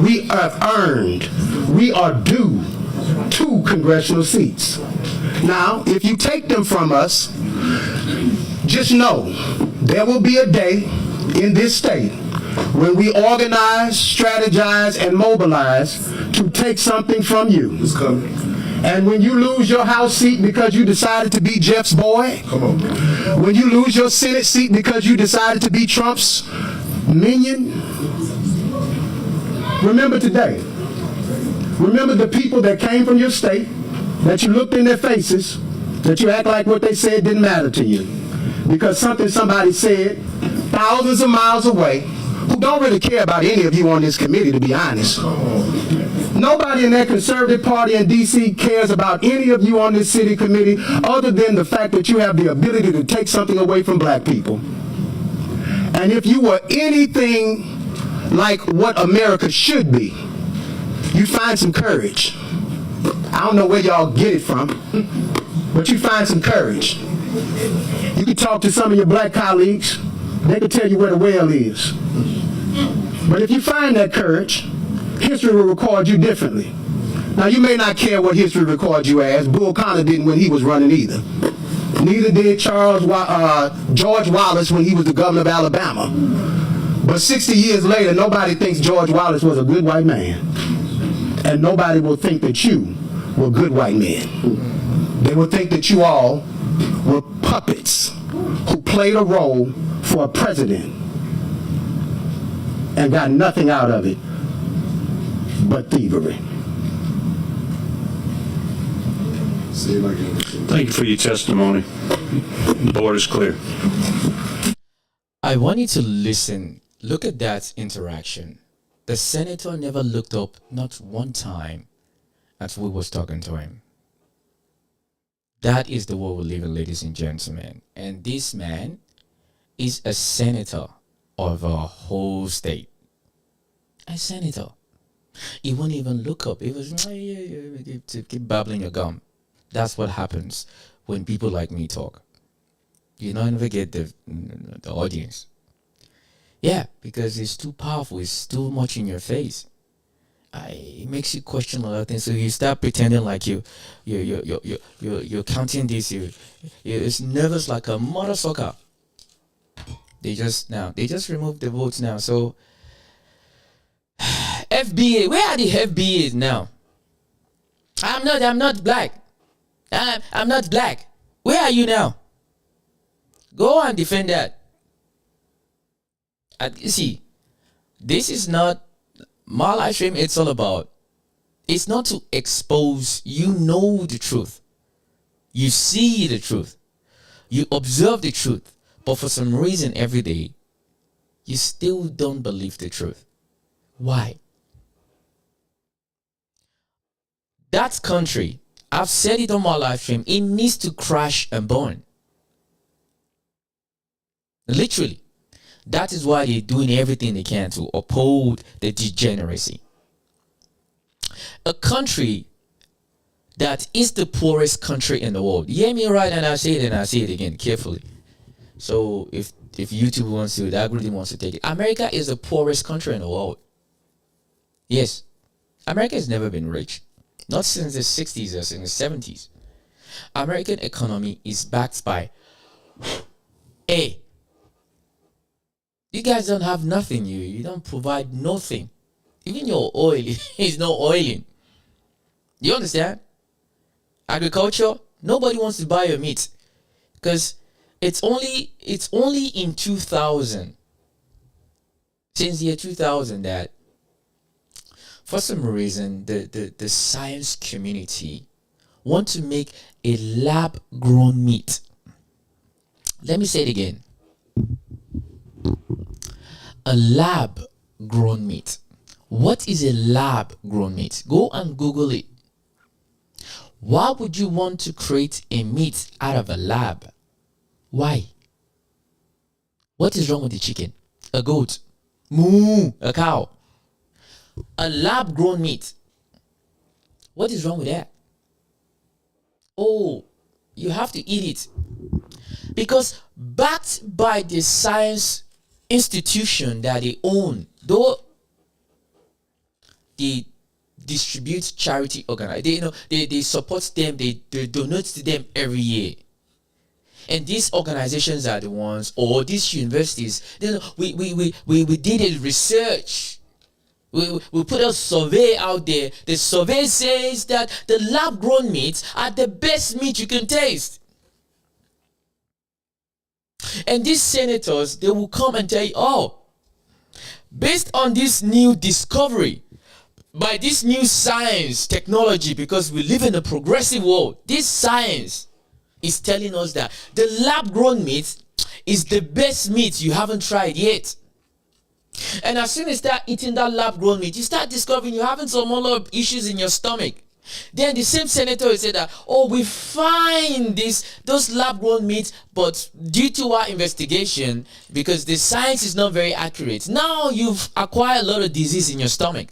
we have earned, we are due 2 congressional seats. Now, if you take them from us, just know there will be a day in this state when we organize, strategize, and mobilize to take something from you. It's coming. And when you lose your House seat because you decided to be Jeff's boy, when you lose your Senate seat because you decided to be Trump's minion, remember today. Remember the people that came from your state, that you looked in their faces, that you act like what they said didn't matter to you. Because something somebody said thousands of miles away, who don't really care about any of you on this committee, to be honest. Nobody in that conservative party in D.C. cares about any of you on this city committee other than the fact that you have the ability to take something away from black people. And if you were anything like what America should be, you'd find some courage. I don't know where y'all get it from, but you find some courage. You can talk to some of your black colleagues. They can tell you where the well is. But if you find that courage, history will record you differently. Now, you may not care what history records you as. Bull Connor didn't when he was running either. Neither did George Wallace when he was the governor of Alabama. But 60 years later, nobody thinks George Wallace was a good white man. And nobody will think that you were good white men. They will think that you all were puppets who played a role for a president and got nothing out of it but thievery. Thank you for your testimony. The board is clear. I want you to listen. Look at that interaction. The senator never looked up, not one time, as we was talking to him. That is the world we live in, ladies and gentlemen. And this man is a senator of a whole state. A senator. He won't even look up. He was keep babbling your gum. That's what happens when people like me talk. You don't even get the audience. Yeah, because it's too powerful. It's too much in your face. It makes you question a lot of things. So you start pretending like you're counting this. It's nervous like a mother sucker. They just removed the votes now. So FBA, where are the FBAs now? I'm not black. I'm not black. Where are you now? Go and defend that. See, this is not my live stream. It's all about. It's not to expose. You know the truth. You see the truth. You observe the truth. But for some reason, every day, you still don't believe the truth. Why? That country, I've said it on my live stream, it needs to crash and burn. Literally. That is why they're doing everything they can to uphold the degeneracy. A country that is the poorest country in the world. You hear me right? And I say it and I say it again carefully. So if YouTube wants to, the algorithm wants to take it. America is the poorest country in the world. Yes. America has never been rich. Not since the 60s or in the 70s. American economy is backed by A. You guys don't have nothing. You don't provide nothing. Even your oil is no oiling. You understand? Agriculture, nobody wants to buy your meat. Because it's only in 2000, since the year 2000, that for some reason the science community want to make a lab-grown meat. Let me say it again. A lab-grown meat. What is a lab-grown meat? Go and Google it. Why would you want to create a meat out of a lab? Why? What is wrong with the chicken? A goat? Moo! A cow? A lab-grown meat. What is wrong with that? Oh, you have to eat it. Because backed by the science institution that they own, though they distribute charity organizations, they support them, they donate to them every year. And these organizations are the ones, or these universities, we did a research. We put a survey out there. The survey says that the lab-grown meats are the best meat you can taste. And these senators, they will come and tell you, oh, based on this new discovery, by this new science, technology, because we live in a progressive world, this science is telling us that the lab-grown meat is the best meat you haven't tried yet. And as soon as you start eating that lab-grown meat, you start discovering you're having some other issues in your stomach. Then the same senator will say that, oh, we find those lab-grown meats, but due to our investigation, because the science is not very accurate, now you've acquired a lot of disease in your stomach.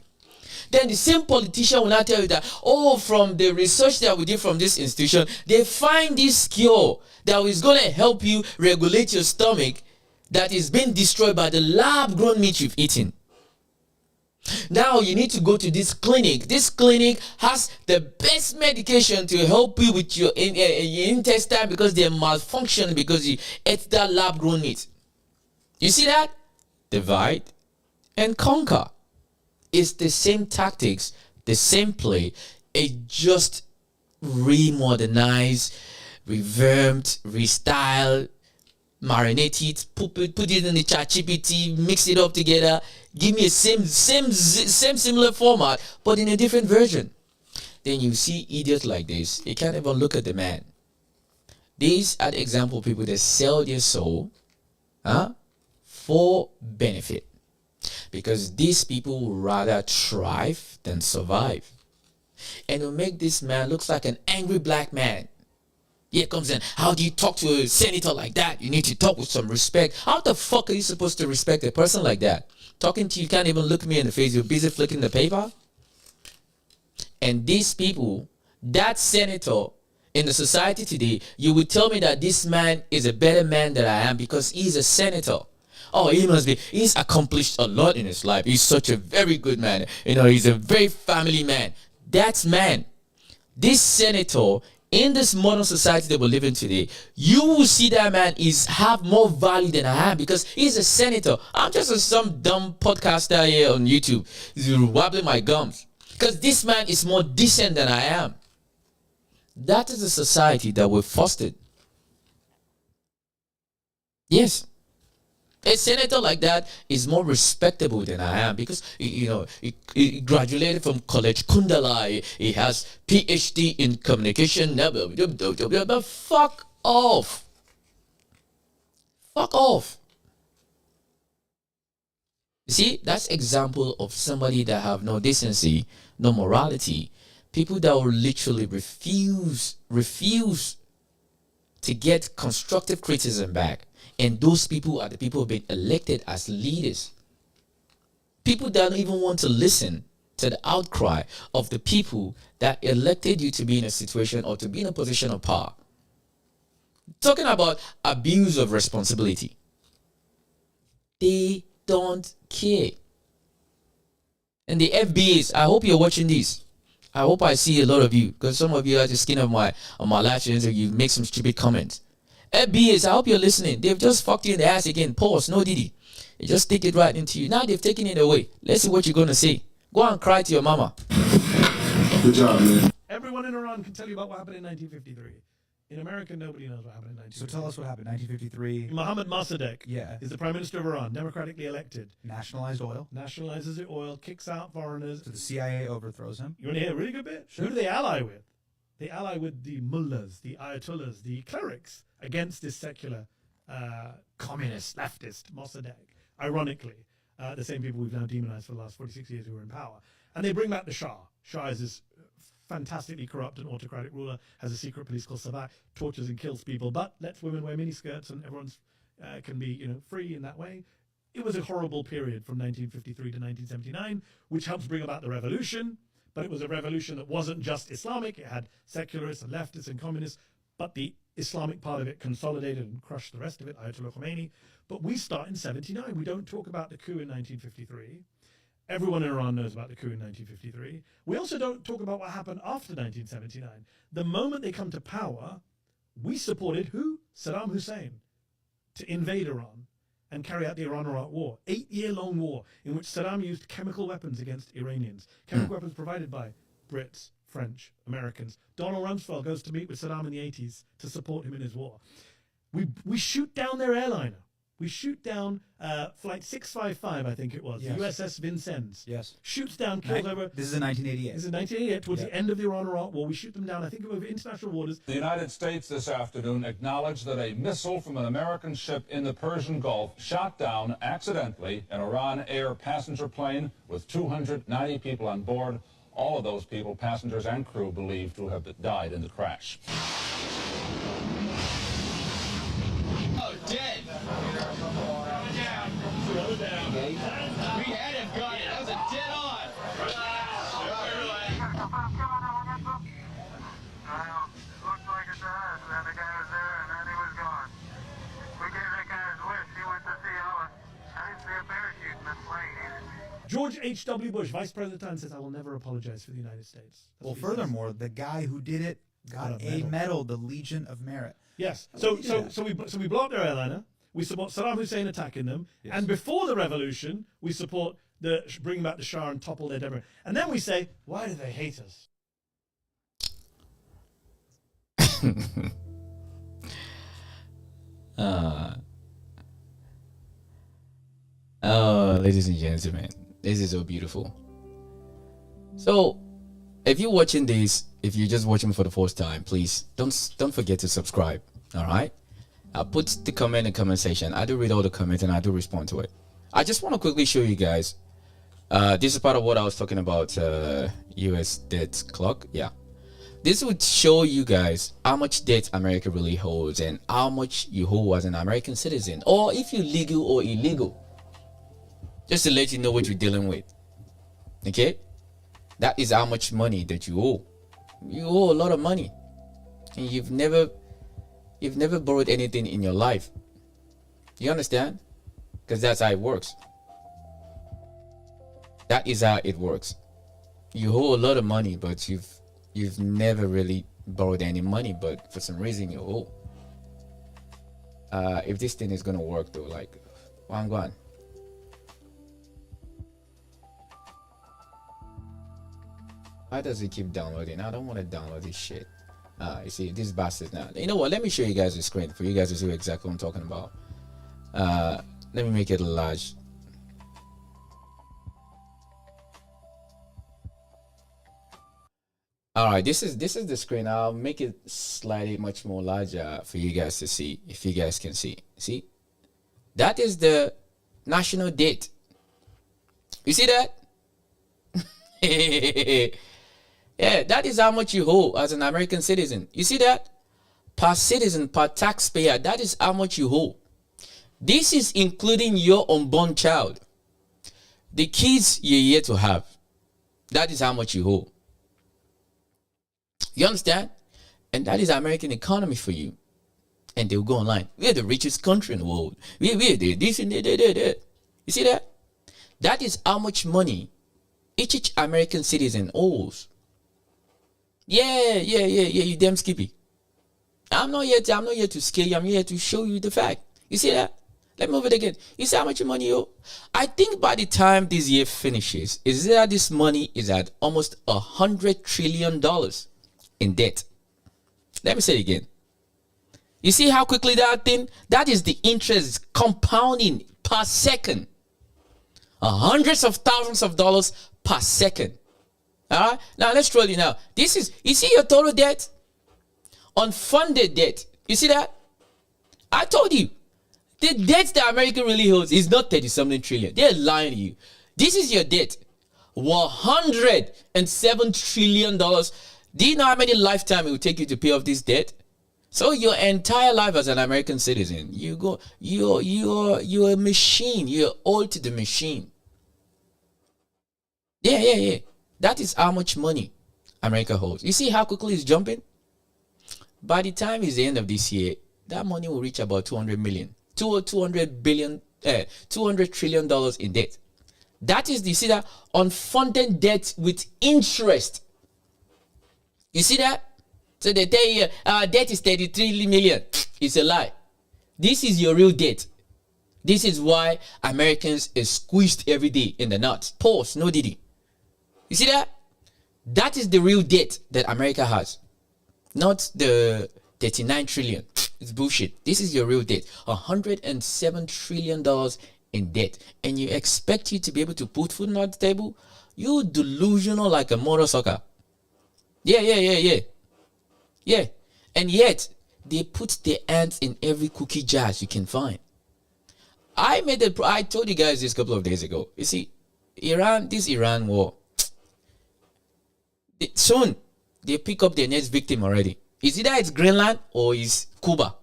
Then the same politician will not tell you that, oh, from the research that we did from this institution, they find this cure that is going to help you regulate your stomach that is being destroyed by the lab-grown meat you've eaten. Now you need to go to this clinic. This clinic has the best medication to help you with your intestine because they malfunction because you ate that lab-grown meat. You see that? Divide and conquer. It's the same tactics, the same play. It just remodernized, revamped, restyled, marinate it, put it in the ChatGPT, mix it up together, give me a same similar format, but in a different version. Then you see idiots like this. You can't even look at the man. These are the example of people that sell their soul for benefit. Because these people would rather thrive than survive. And will make this man looks like an angry black man. Here comes in. How do you talk to a senator like that? You need to talk with some respect. How the fuck are you supposed to respect a person like that? Talking to you, can't even look me in the face. You're busy flicking the paper. And these people, that senator in the society today, you would tell me that this man is a better man than I am because he's a senator. Oh, he must be. He's accomplished a lot in his life. He's such a very good man. He's a very family man. That's man. This senator, in this modern society that we live in today, you will see that man have more value than I am because he's a senator. I'm just some dumb podcaster here on YouTube. He's wobbling my gums because this man is more decent than I am. That is the society that we've fostered. Yes. A senator like that is more respectable than I am because he graduated from College Kundalai. He has PhD in communication. But fuck off. Fuck off. You see, that's example of somebody that have no decency, no morality. People that will literally refuse to get constructive criticism back. And those people are the people who have been elected as leaders. People that don't even want to listen to the outcry of the people that elected you to be in a situation or to be in a position of power. Talking about abuse of responsibility. They don't care. And the FBAs, I hope you're watching this. I hope I see a lot of you, because some of you are just skin of my live streams and you make some stupid comments. FBAs, I hope you're listening. They've just fucked you in the ass again. Pause, no Diddy. They just stick it right into you. Now they've taken it away. Let's see what you're going to say. Go and cry to your mama. Good job, man. Everyone in Iran can tell you about what happened in 1953. In America, nobody knows what happened in 1953. So tell us what happened. 1953. Mohammad Mossadegh is the Prime Minister of Iran, democratically elected. Nationalized oil. Nationalizes the oil, kicks out foreigners. So the CIA overthrows him. You want to hear a really good bit? Sure. Who do they ally with? They ally with the mullahs, the ayatollahs, the clerics against this secular communist, leftist Mossadegh. Ironically, the same people we've now demonized for the last 46 years who are in power. And they bring back the Shah. Shah is this fantastically corrupt and autocratic ruler, has a secret police called Sabah, tortures and kills people, but lets women wear miniskirts and everyone's can be free in that way. It was a horrible period from 1953 to 1979, which helps bring about the revolution. But it was a revolution that wasn't just Islamic. It had secularists and leftists and communists, but the Islamic part of it consolidated and crushed the rest of it, Ayatollah Khomeini. But we start in 79. We don't talk about the coup in 1953. Everyone in Iran knows about the coup in 1953. We also don't talk about what happened after 1979. The moment they come to power, we supported who? Saddam Hussein, to invade Iran and carry out the Iran-Iraq War, 8-year-long war in which Saddam used chemical weapons against Iranians, chemical weapons provided by Brits, French, Americans. Donald Rumsfeld goes to meet with Saddam in the 80s to support him in his war. We shoot down their airliner. We shoot down Flight 655, I think it was, Yes. the USS Vincennes. Yes. Shoots down, kills over... This is in 1988. This is in 1988, towards the end of the Iran-Iraq War. We shoot them down, I think, over international waters. The United States this afternoon acknowledged that a missile from an American ship in the Persian Gulf shot down accidentally an Iran Air passenger plane with 290 people on board. All of those people, passengers and crew, believed to have died in the crash. Oh, dead. We had him, got it. That was a dead on. Looked like it to us, and the guy was there, and then he was gone. We gave that guy his wish. He went to see Ellen. I didn't see a parachute in this plane either. George H.W. Bush, Vice President at the time, says, I will never apologize for the United States. Well, furthermore, the guy who did it got a medal, the Legion of Merit. Yes. So we blow up their airliner. We support Saddam Hussein attacking them. Yes. And before the revolution, we support bringing back the Shah and topple their democracy. And then we say, why do they hate us? Ladies and gentlemen, this is so beautiful. So, if you're watching this, if you're just watching for the first time, please don't forget to subscribe. All right, I'll put the comment in the comment section. I do read all the comments and I do respond to it. I just want to quickly show you guys. This is part of what I was talking about. U.S. debt clock. Yeah, this would show you guys how much debt America really holds and how much you owe as an American citizen, or if you're legal or illegal. Just to let you know what you're dealing with. Okay, that is how much money that you owe. You owe a lot of money. and you've never borrowed anything in your life. You understand? Because that's how it works. That is how it works. You owe a lot of money, but you've never really borrowed any money, but for some reason you owe. If this thing is gonna work though, like, I'm gone. Why does it keep downloading? I don't want to download this shit. You see, this bastard now. You know what? Let me show you guys the screen for you guys to see exactly what I'm talking about. Let me make it large. All right, this is the screen. I'll make it slightly much more larger for you guys to see, if you guys can see. See, that is the national debt. You see that? Yeah, that is how much you owe as an American citizen. You see that? Per citizen, per taxpayer, that is how much you owe. This is including your unborn child. The kids you're yet to have. That is how much you owe. You understand? And that is American economy for you. And they'll go online. We're the richest country in the world. We're the this and that. You see that? That is how much money each American citizen owes. Yeah, you damn skippy. I'm not here to scare you. I'm here to show you the fact. You see that? Let me move it again. You see how much money you owe? I think by the time this year finishes, is that this money is at almost $100 trillion in debt. Let me say it again. You see how quickly that is the interest compounding per second. Hundreds of thousands of dollars per second. All right, now let's troll you now. This is, you see your total debt? Unfunded debt. You see that? I told you. The debt that America really holds is not 30-something trillion. They're lying to you. This is your debt. $107 trillion. Do you know how many lifetime it will take you to pay off this debt? So your entire life as an American citizen, you're a machine. You're old to the machine. Yeah. That is how much money America holds. You see how quickly it's jumping? By the time it's the end of this year, that money will reach about $200 trillion in debt. That is, you see that? Unfunded debt with interest. You see that? So they tell you debt is 33 million. It's a lie. This is your real debt. This is why Americans is squeezed every day in the nuts. Pause, no diddy. You see that? That is the real debt that America has. Not the 39 trillion. It's bullshit. This is your real debt. $107 trillion in debt. And you expect you to be able to put food on the table? You delusional like a motor sucker. Yeah. And yet, they put their hands in every cookie jar you can find. I told you guys this a couple of days ago. You see, this Iran war, soon they pick up their next victim already. Is either it's Greenland or it's Cuba.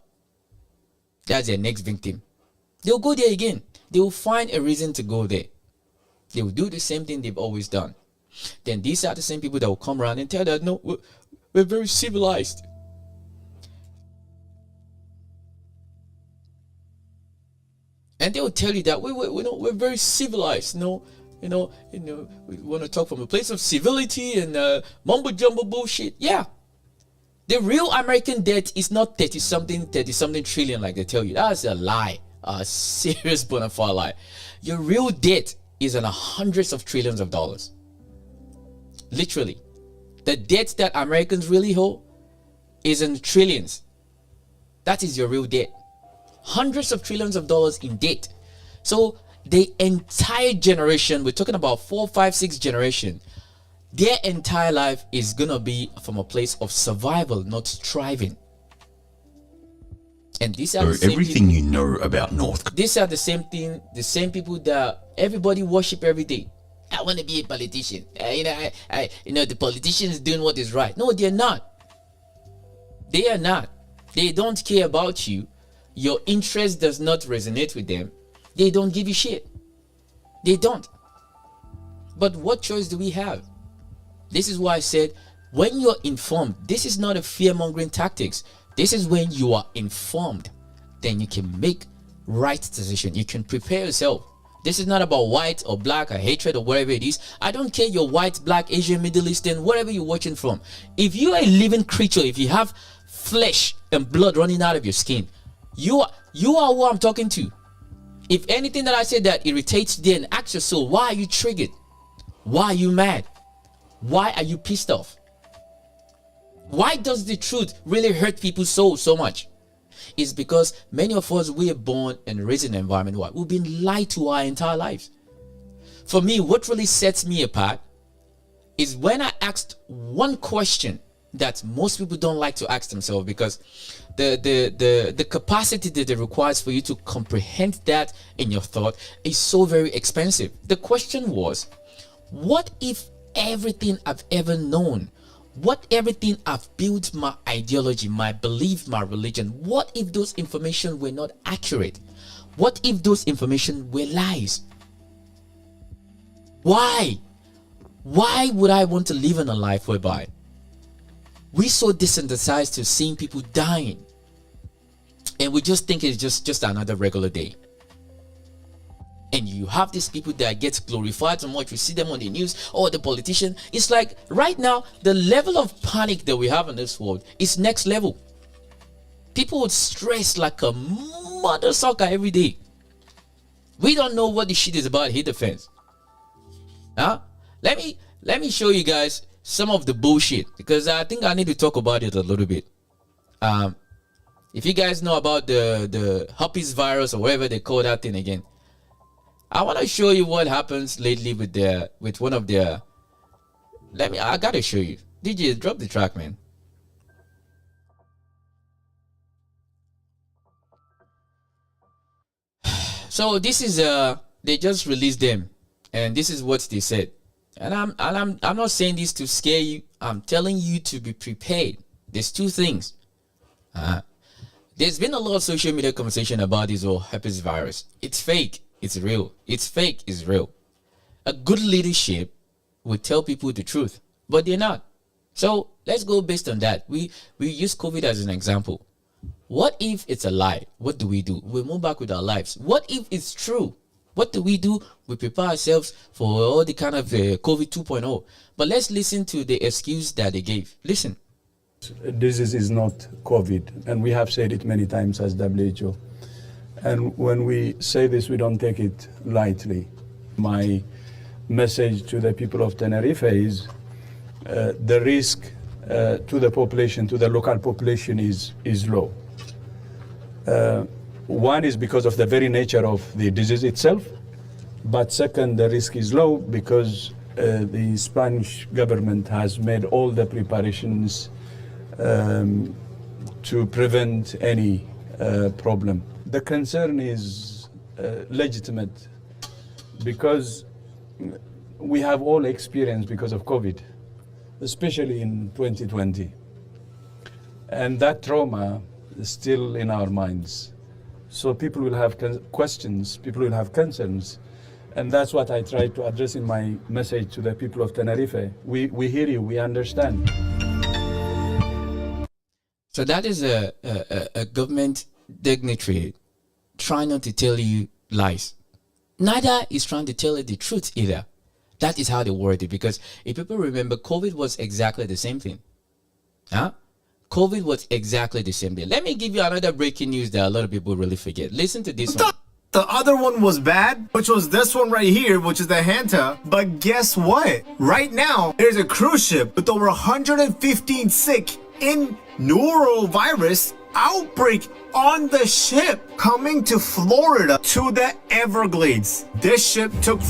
That's their next victim. They'll go there again. They will find a reason to go there. They will do the same thing they've always done. Then these are the same people that will come around and tell that, no, we're very civilized. And they will tell you that we're very civilized. We want to talk from a place of civility and mumbo jumbo bullshit. Yeah. The real American debt is not 30-something trillion like they tell you. That's a lie. A serious bona fide lie. Your real debt is in hundreds of trillions of dollars. Literally. The debt that Americans really owe is in trillions. That is your real debt. Hundreds of trillions of dollars in debt. So the entire generation, we're talking about 4, 5, 6 generation, their entire life is gonna be from a place of survival, not striving. And these are everything you know about North. These are the same people that everybody worship every day. I want to be a politician. The politicians doing what is right. No, they're not. They are not. They don't care about you. Your interest does not resonate with them. They don't give you shit. They don't. But what choice do we have? This is why I said When you're informed, this is not a fear-mongering tactics. This is when you are informed. Then you can make right decision. You can prepare yourself. This is not about white or black or hatred or whatever it is. I don't care you're white, black, Asian, Middle Eastern, whatever you're watching from. If you are a living creature, if you have flesh and blood running out of your skin, you are who I'm talking to. If anything that I say that irritates you, then ask yourself, why are you triggered? Why are you mad? Why are you pissed off? Why does the truth really hurt people's souls so much? It's because many of us, we are born and raised in an environment where we've been lied to our entire lives. For me, what really sets me apart is when I asked one question that most people don't like to ask themselves, because the capacity that it requires for you to comprehend that in your thought is so very expensive. The question was, what if everything I've ever known, what everything I've built, my ideology, my belief, my religion, what if those information were not accurate? What if those information were lies? Why would I want to live in a life whereby we're so desensitized to seeing people dying and we just think it's just another regular day? And you have these people that get glorified so much. You see them on the news, or the politician. It's like right now, the level of panic that we have in this world is next level. People would stress like a mother sucker every day. We don't know what this shit is about. Hit the fence. Huh? Let me show you guys some of the bullshit, because I think I need to talk about it a little bit. If you guys know about the herpes virus or whatever they call that thing again, I want to show you what happens lately with one of their. I gotta show you. DJ, drop the track, man. So this is they just released them, and this is what they said. And I'm not saying this to scare you. I'm telling you to be prepared. There's two things. There's been a lot of social media conversation about this whole herpes virus. It's fake. It's real. It's fake. It's real. A good leadership would tell people the truth, but they're not. So let's go based on that. We use COVID as an example. What if it's a lie? What do? We move back with our lives. What if it's true? What do? We prepare ourselves for all the kind of COVID 2.0. But let's listen to the excuse that they gave. Listen. This is not COVID, and we have said it many times as WHO. And when we say this, we don't take it lightly. My message to the people of Tenerife is the risk to the population, to the local population is low. One is because of the very nature of the disease itself, but second, the risk is low because the Spanish government has made all the preparations to prevent any problem. The concern is legitimate because we have all experienced because of COVID, especially in 2020. And that trauma is still in our minds. So people will have questions, people will have concerns. And that's what I try to address in my message to the people of Tenerife. We hear you, we understand. So that is a government dignitary trying not to tell you lies. Neither is trying to tell you the truth either. That is how they word it, because if people remember, COVID was exactly the same thing. COVID was exactly the same thing. Let me give you another breaking news that a lot of people really forget. Listen to this one. The other one was bad, which was this one right here, which is the Hanta. But guess what? Right now, there's a cruise ship with over 115 sick in norovirus outbreak on the ship coming to Florida to the Everglades. This ship took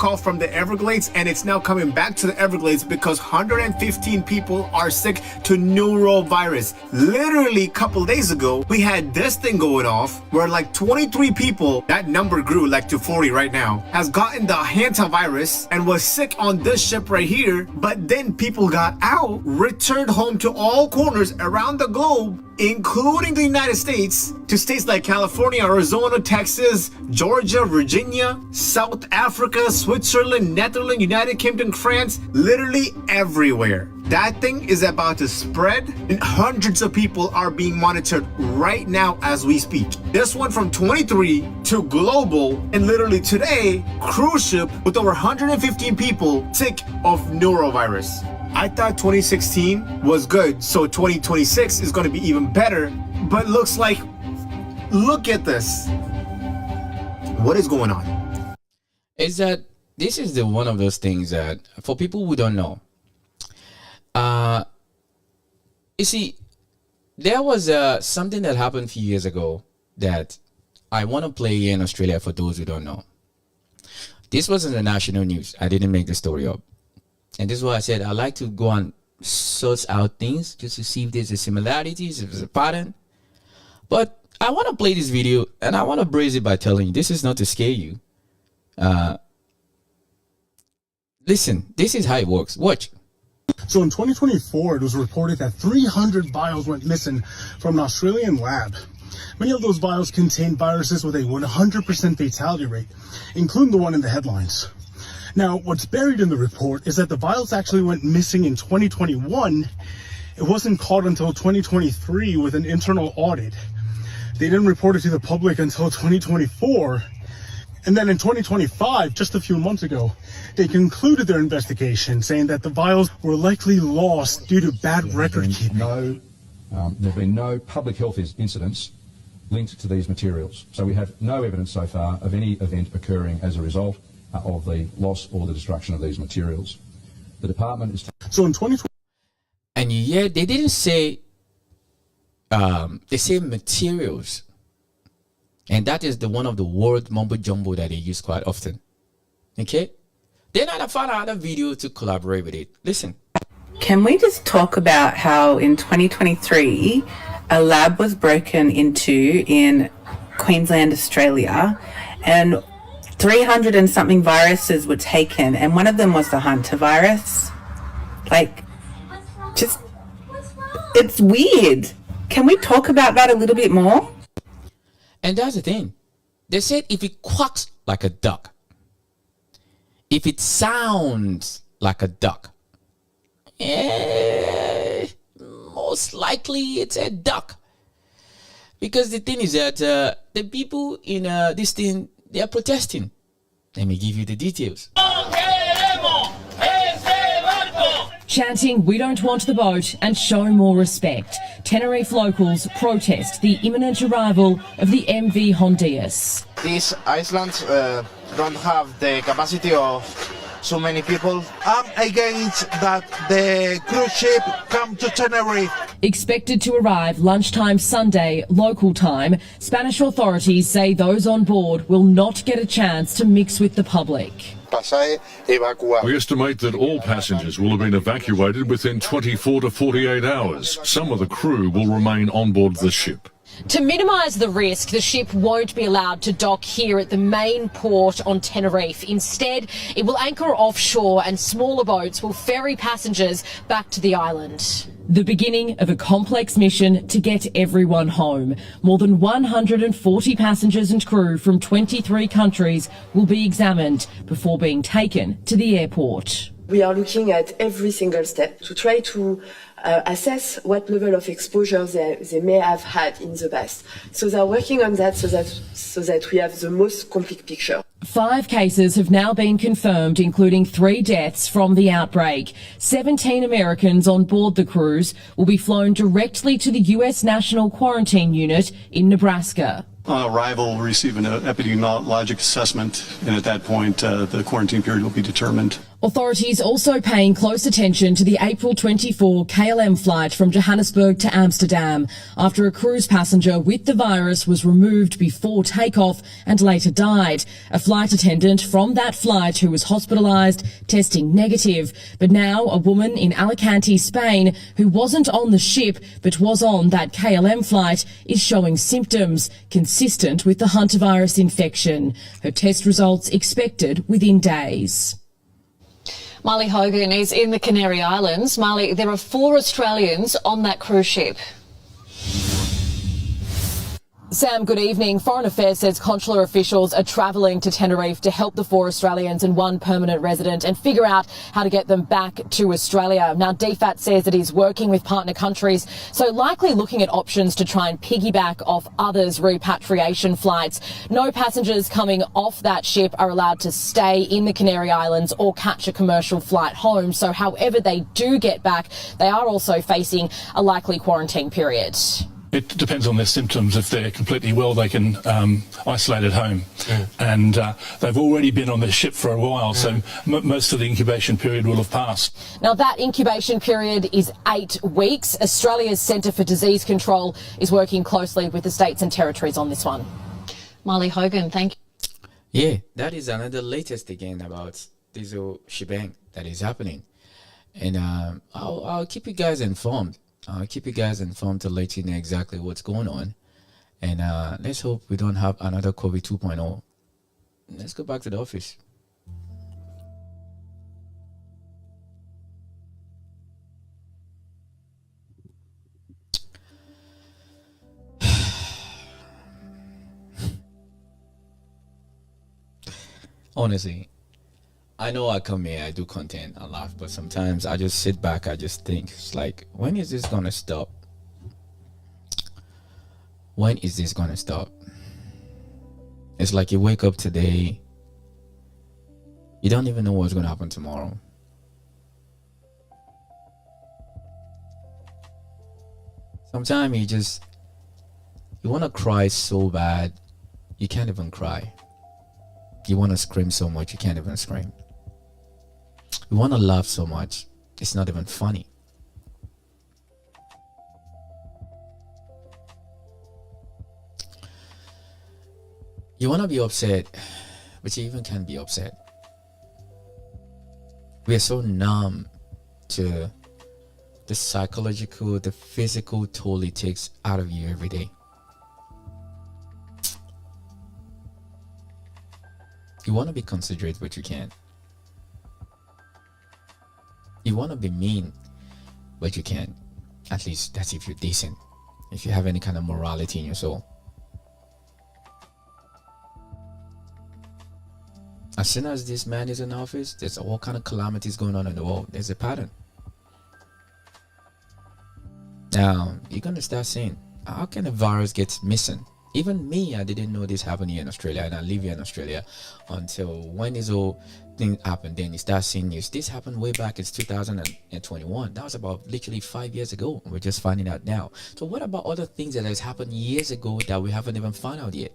off from the Everglades and it's now coming back to the Everglades because 115 people are sick to norovirus. Literally a couple days ago, we had this thing going off where like 23 people, that number grew like to 40 right now, has gotten the hantavirus and was sick on this ship right here. But then people got out, returned home to all corners around the globe, including the United States, to states like California, Arizona, Texas, Georgia, Virginia, South Africa, Switzerland, Netherlands, United Kingdom, France, literally everywhere. That thing is about to spread, and hundreds of people are being monitored right now as we speak. This went from 23 to global, and literally today, cruise ship with over 115 people sick of norovirus. I thought 2016 was good, so 2026 is going to be even better, but looks like, look at this. What is going on? Is that this is the one of those things that for people who don't know, you see, there was something that happened a few years ago that I want to play here in Australia for those who don't know. This was in the national news. I didn't make the story up. And this is why I said I like to go and search out things just to see if there's a similarities, if there's a pattern. But I want to play this video and I want to brace it by telling you this is not to scare you. Listen, this is how it works. Watch. So in 2024, it was reported that 300 vials went missing from an Australian lab. Many of those vials contained viruses with a 100% fatality rate, including the one in the headlines. Now, what's buried in the report is that the vials actually went missing in 2021. It wasn't caught until 2023 with an internal audit. They didn't report it to the public until 2024. And then in 2025, just a few months ago, they concluded their investigation, saying that the vials were likely lost due to bad record keeping. There have been no public health incidents linked to these materials. So we have no evidence so far of any event occurring as a result of the loss or the destruction of these materials. The department is... So in 2020... And yet they didn't say... they say materials. And that is the one of the word mumbo jumbo that they use quite often. Okay? Then I found another video to collaborate with it. Listen. Can we just talk about how in 2023 a lab was broken into in Queensland, Australia, and 300 and something viruses were taken, and one of them was the Hunter virus? Like, just, it's weird. Can we talk about that a little bit more? And that's the thing. They said if it quacks like a duck, if it sounds like a duck, most likely it's a duck. Because the thing is that the people in this thing, they are protesting. Let me give you the details. Chanting, "We don't want the boat," and "show more respect." Tenerife locals protest the imminent arrival of the MV Hondias. These islands don't have the capacity of so many people. I'm against that the cruise ship come to Tenerife. Expected to arrive lunchtime Sunday, local time, Spanish authorities say those on board will not get a chance to mix with the public. We estimate that all passengers will have been evacuated within 24 to 48 hours. Some of the crew will remain on board the ship. To minimise the risk, the ship won't be allowed to dock here at the main port on Tenerife. Instead, it will anchor offshore and smaller boats will ferry passengers back to the island. The beginning of a complex mission to get everyone home. More than 140 passengers and crew from 23 countries will be examined before being taken to the airport. We are looking at every single step to try to assess what level of exposure they may have had in the past. So they're working on that so that we have the most complete picture. 5 cases have now been confirmed, including 3 deaths from the outbreak. 17 Americans on board the cruise will be flown directly to the US National Quarantine Unit in Nebraska. On arrival, we'll receive an epidemiologic assessment, and at that point, the quarantine period will be determined. Authorities also paying close attention to the April 24 KLM flight from Johannesburg to Amsterdam after a cruise passenger with the virus was removed before takeoff and later died. A flight attendant from that flight who was hospitalised testing negative. But now a woman in Alicante, Spain, who wasn't on the ship but was on that KLM flight is showing symptoms consistent with the Hunter virus infection. Her test results expected within days. Marley Hogan is in the Canary Islands. Marley, there are 4 Australians on that cruise ship. Sam, good evening. Foreign Affairs says consular officials are travelling to Tenerife to help the 4 Australians and 1 permanent resident and figure out how to get them back to Australia. Now, DFAT says it is working with partner countries, so likely looking at options to try and piggyback off others' repatriation flights. No passengers coming off that ship are allowed to stay in the Canary Islands or catch a commercial flight home. So however they do get back, they are also facing a likely quarantine period. It depends on their symptoms. If they're completely well, they can isolate at home. And they've already been on the ship for a while, so most of the incubation period will have passed. Now, that incubation period is 8 weeks. Australia's Centre for Disease Control is working closely with the states and territories on this one. Marley Hogan, thank you. Yeah, that is another latest again about this whole shebang that is happening. And I'll keep you guys informed. I'll keep you guys informed to let you know exactly what's going on. And let's hope we don't have another COVID 2.0. Let's go back to the office. Honestly, I know I come here, I do content, I laugh, but sometimes I just sit back, I just think, it's like, when is this gonna stop? When is this gonna stop? It's like you wake up today, you don't even know what's gonna happen tomorrow. Sometimes you wanna cry so bad, you can't even cry. You wanna scream so much, you can't even scream. You want to laugh so much, it's not even funny. You want to be upset, but you even can't be upset. We are so numb to the psychological, the physical toll it takes out of you every day. You want to be considerate, but you can't. You want to be mean, but you can't. At least that's if you're decent. If you have any kind of morality in your soul. As soon as this man is in office, there's all kind of calamities going on in the world. There's a pattern. Now, you're going to start saying, how can a virus get missing? Even me, I didn't know this happened here in Australia, and I live here in Australia until when this whole thing happened. Then you start seeing news. This happened way back in 2021. That was about literally 5 years ago. We're just finding out now. So what about other things that has happened years ago that we haven't even found out yet?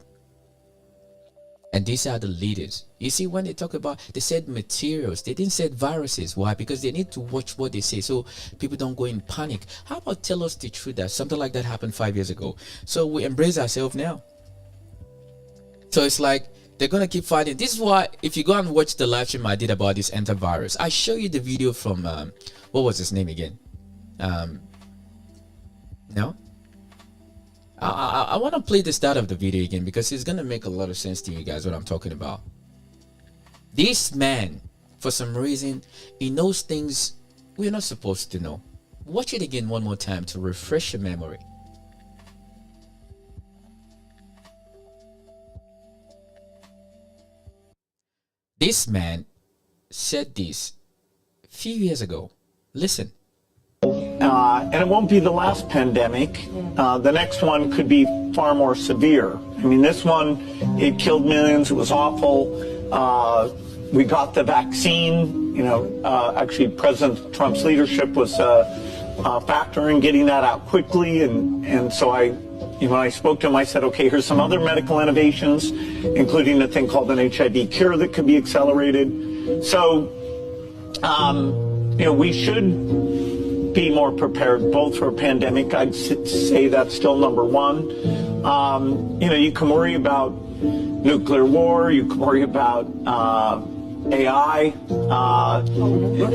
And these are the leaders. You see, when they talk about, they said materials, they didn't say viruses. Why? Because they need to watch what they say so people don't go in panic. How about tell us the truth that something like that happened 5 years ago? So we embrace ourselves now. So it's like they're going to keep fighting. This is why, if you go and watch the live stream I did about this antivirus, I show you the video from, what was his name again? No? I want to play the start of the video again because it's going to make a lot of sense to you guys what I'm talking about. This man, for some reason, he knows things we're not supposed to know. Watch it again one more time to refresh your memory. This man said this a few years ago. Listen. And it won't be the last pandemic. The next one could be far more severe. I mean, this one, it killed millions. It was awful. We got the vaccine. You know, actually, President Trump's leadership was a factor in getting that out quickly. And so when I spoke to him, I said, okay, here's some other medical innovations, including a thing called an HIV cure that could be accelerated. So, you know, we should be more prepared both for a pandemic. I'd say that's still number one. You know, you can worry about nuclear war, you can worry about AI.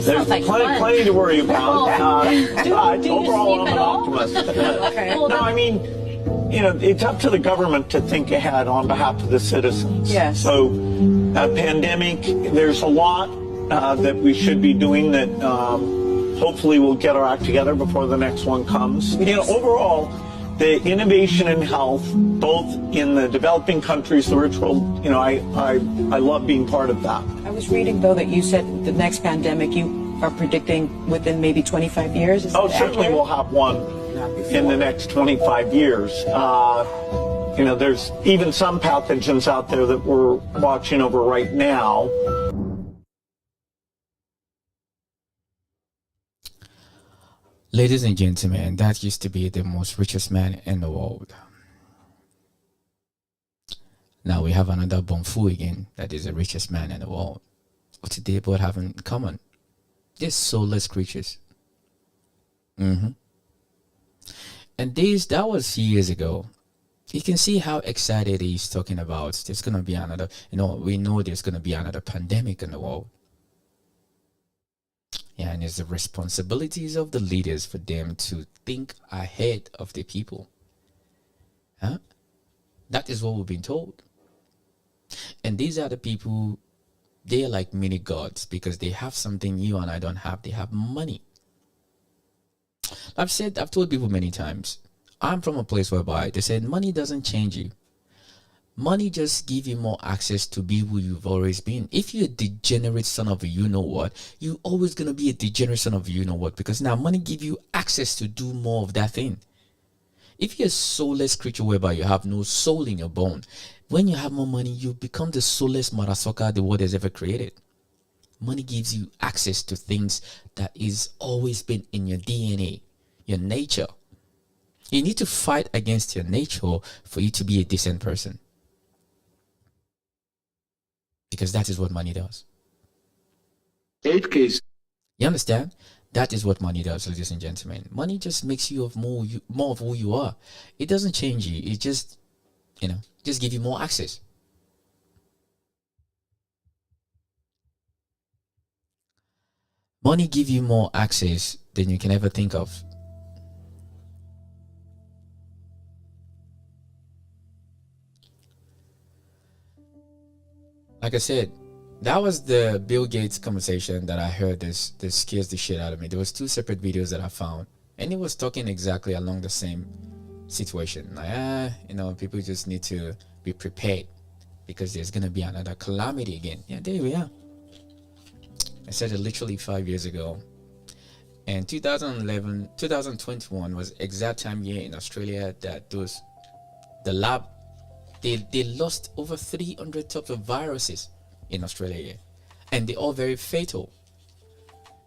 There's plenty to worry about. Overall, I'm an optimist. No, I mean, you know, it's up to the government to think ahead on behalf of the citizens. Yes. So, a pandemic, there's a lot that we should be doing that hopefully we'll get our act together before the next one comes. You know, overall, the innovation in health, both in the developing countries, the rich world, you know, I love being part of that. I was reading, though, that you said the next pandemic you are predicting within maybe 25 years. Is Oh, that certainly accurate? we'll have one in the next 25 years. You know, there's even some pathogens out there that we're watching over right now. Ladies and gentlemen, that used to be the most richest man in the world. Now we have another Bonfu again, that is the richest man in the world. What do they both have in common? They're soulless creatures. And that was years ago. You can see how excited he's talking about there's going to be another, we know there's going to be another pandemic in the world. Yeah, and it's the responsibilities of the leaders for them to think ahead of the people. Huh? That is what we've been told. And these are the people, they're like mini gods because they have something you and I don't have. They have money. I've told people many times, I'm from a place whereby they said money doesn't change you. Money just give you more access to be who you've always been. If you're a degenerate son of a you-know-what, you're always going to be a degenerate son of a you-know-what because now money give you access to do more of that thing. If you're a soulless creature whereby you have no soul in your bone, when you have more money, you become the soulless motherfucker the world has ever created. Money gives you access to things that is always been in your DNA, your nature. You need to fight against your nature for you to be a decent person. Because that is what money does. 8 cases. You understand? That is what money does, ladies and gentlemen. Money just makes you more of who you are. It doesn't change you. It just, just give you more access. Money give you more access than you can ever think of. Like I said, that was the Bill Gates conversation that I heard. This scares the shit out of me. There was 2 separate videos that I found, and it was talking exactly along the same situation. Like, people just need to be prepared because there's gonna be another calamity again. Yeah, there we are. I said it literally 5 years ago. And 2021 was exact time year in Australia that the lab. They lost over 300 types of viruses in Australia, and they're all very fatal.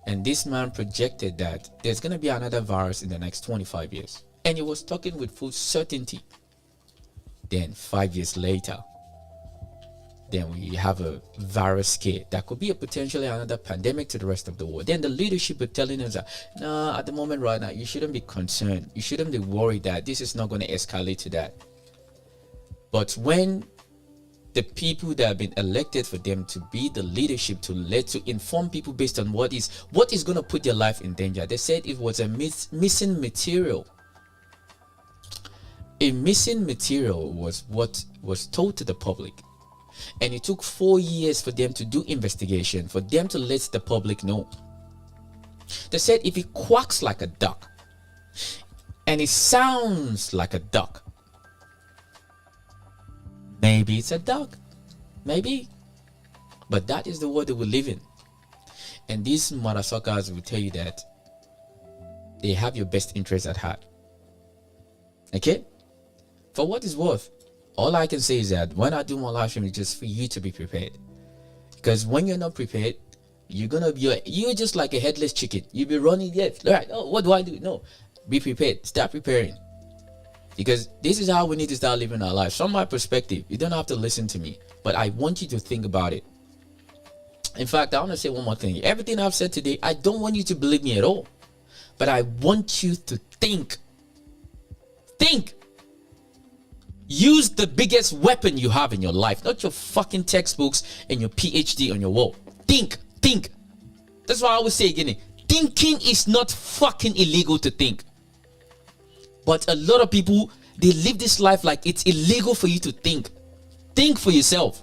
And this man projected that there's going to be another virus in the next 25 years, and he was talking with full certainty. Then 5 years later, then we have a virus scare that could be potentially another pandemic to the rest of the world. Then the leadership are telling us that, no, at the moment right now, you shouldn't be concerned. You shouldn't be worried that this is not going to escalate to that. But when the people that have been elected for them to be the leadership to inform people based on what is going to put their life in danger, they said it was a missing material. A missing material was what was told to the public, and it took 4 years for them to do investigation, for them to let the public know. They said if it quacks like a duck and it sounds like a duck, maybe it's a duck, maybe. But that is the world that we live in. And these motherfuckers will tell you that they have your best interest at heart. Okay? For what it's worth, all I can say is that when I do my live stream, it's just for you to be prepared. Because when you're not prepared, you're just like a headless chicken. You'll be running, right? Oh, what do I do? No. Be prepared. Start preparing. Because this is how we need to start living our lives. From my perspective, you don't have to listen to me, but I want you to think about it. In fact, I want to say one more thing. Everything I've said today, I don't want you to believe me at all, but I want you to think. Think. Use the biggest weapon you have in your life, not your fucking textbooks and your PhD on your wall. Think. That's why I always say again, thinking is not fucking illegal to think. But a lot of people, they live this life like it's illegal for you to think. Think for yourself.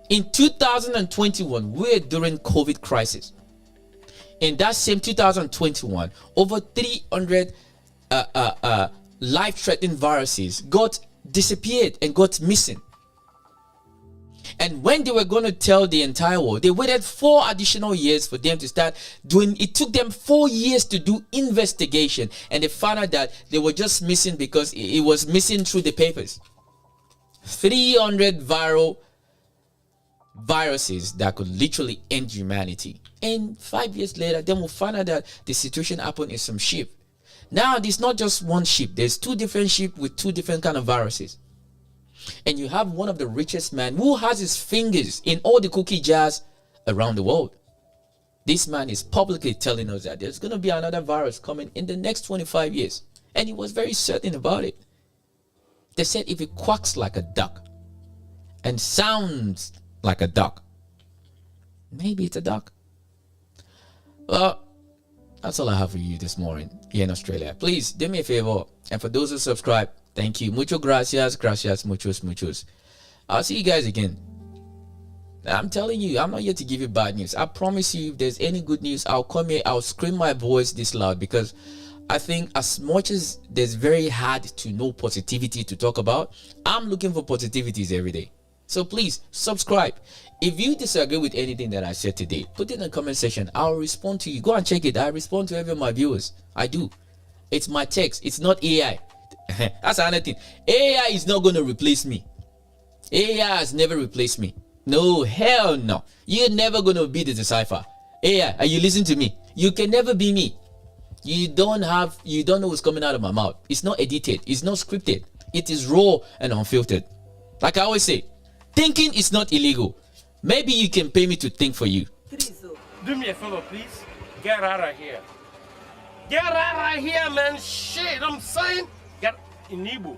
In 2021, we're during COVID crisis. In that same 2021, over 300 life-threatening viruses got disappeared and got missing. And when they were going to tell the entire world, they waited 4 additional years for them to start doing. It took them 4 years to do investigation, and they found out that they were just missing because it was missing through the papers. 300 viruses that could literally end humanity. And 5 years later, then we'll find out that the situation happened in some ship. Now, there's not just one ship. There's 2 different ships with 2 different kind of viruses. And you have one of the richest men who has his fingers in all the cookie jars around the world. This man is publicly telling us that there's going to be another virus coming in the next 25 years. And he was very certain about it. They said if it quacks like a duck and sounds like a duck, maybe it's a duck. Well, that's all I have for you this morning here in Australia. Please do me a favor, and for those who subscribe, thank you. Mucho gracias, muchos. I'll see you guys again. I'm telling you, I'm not here to give you bad news. I promise you, if there's any good news, I'll come here, I'll scream my voice this loud, because I think as much as there's very hard to know positivity to talk about, I'm looking for positivities every day. So please subscribe. If you disagree with anything that I said today, put it in the comment section. I'll respond to you. Go and check it. I respond to every of my viewers. I do. It's my text. It's not AI. That's another thing. AI is not going to replace me. AI has never replaced me. No, hell no. You're never going to be the Decipher. AI, are you listening to me? You can never be me. You don't know what's coming out of my mouth. It's not edited. It's not scripted. It is raw and unfiltered. Like I always say, thinking is not illegal. Maybe you can pay me to think for you. Do me a favor, please. Get out of here. Get out of here, man. Shit, I'm saying. Get in Igbo.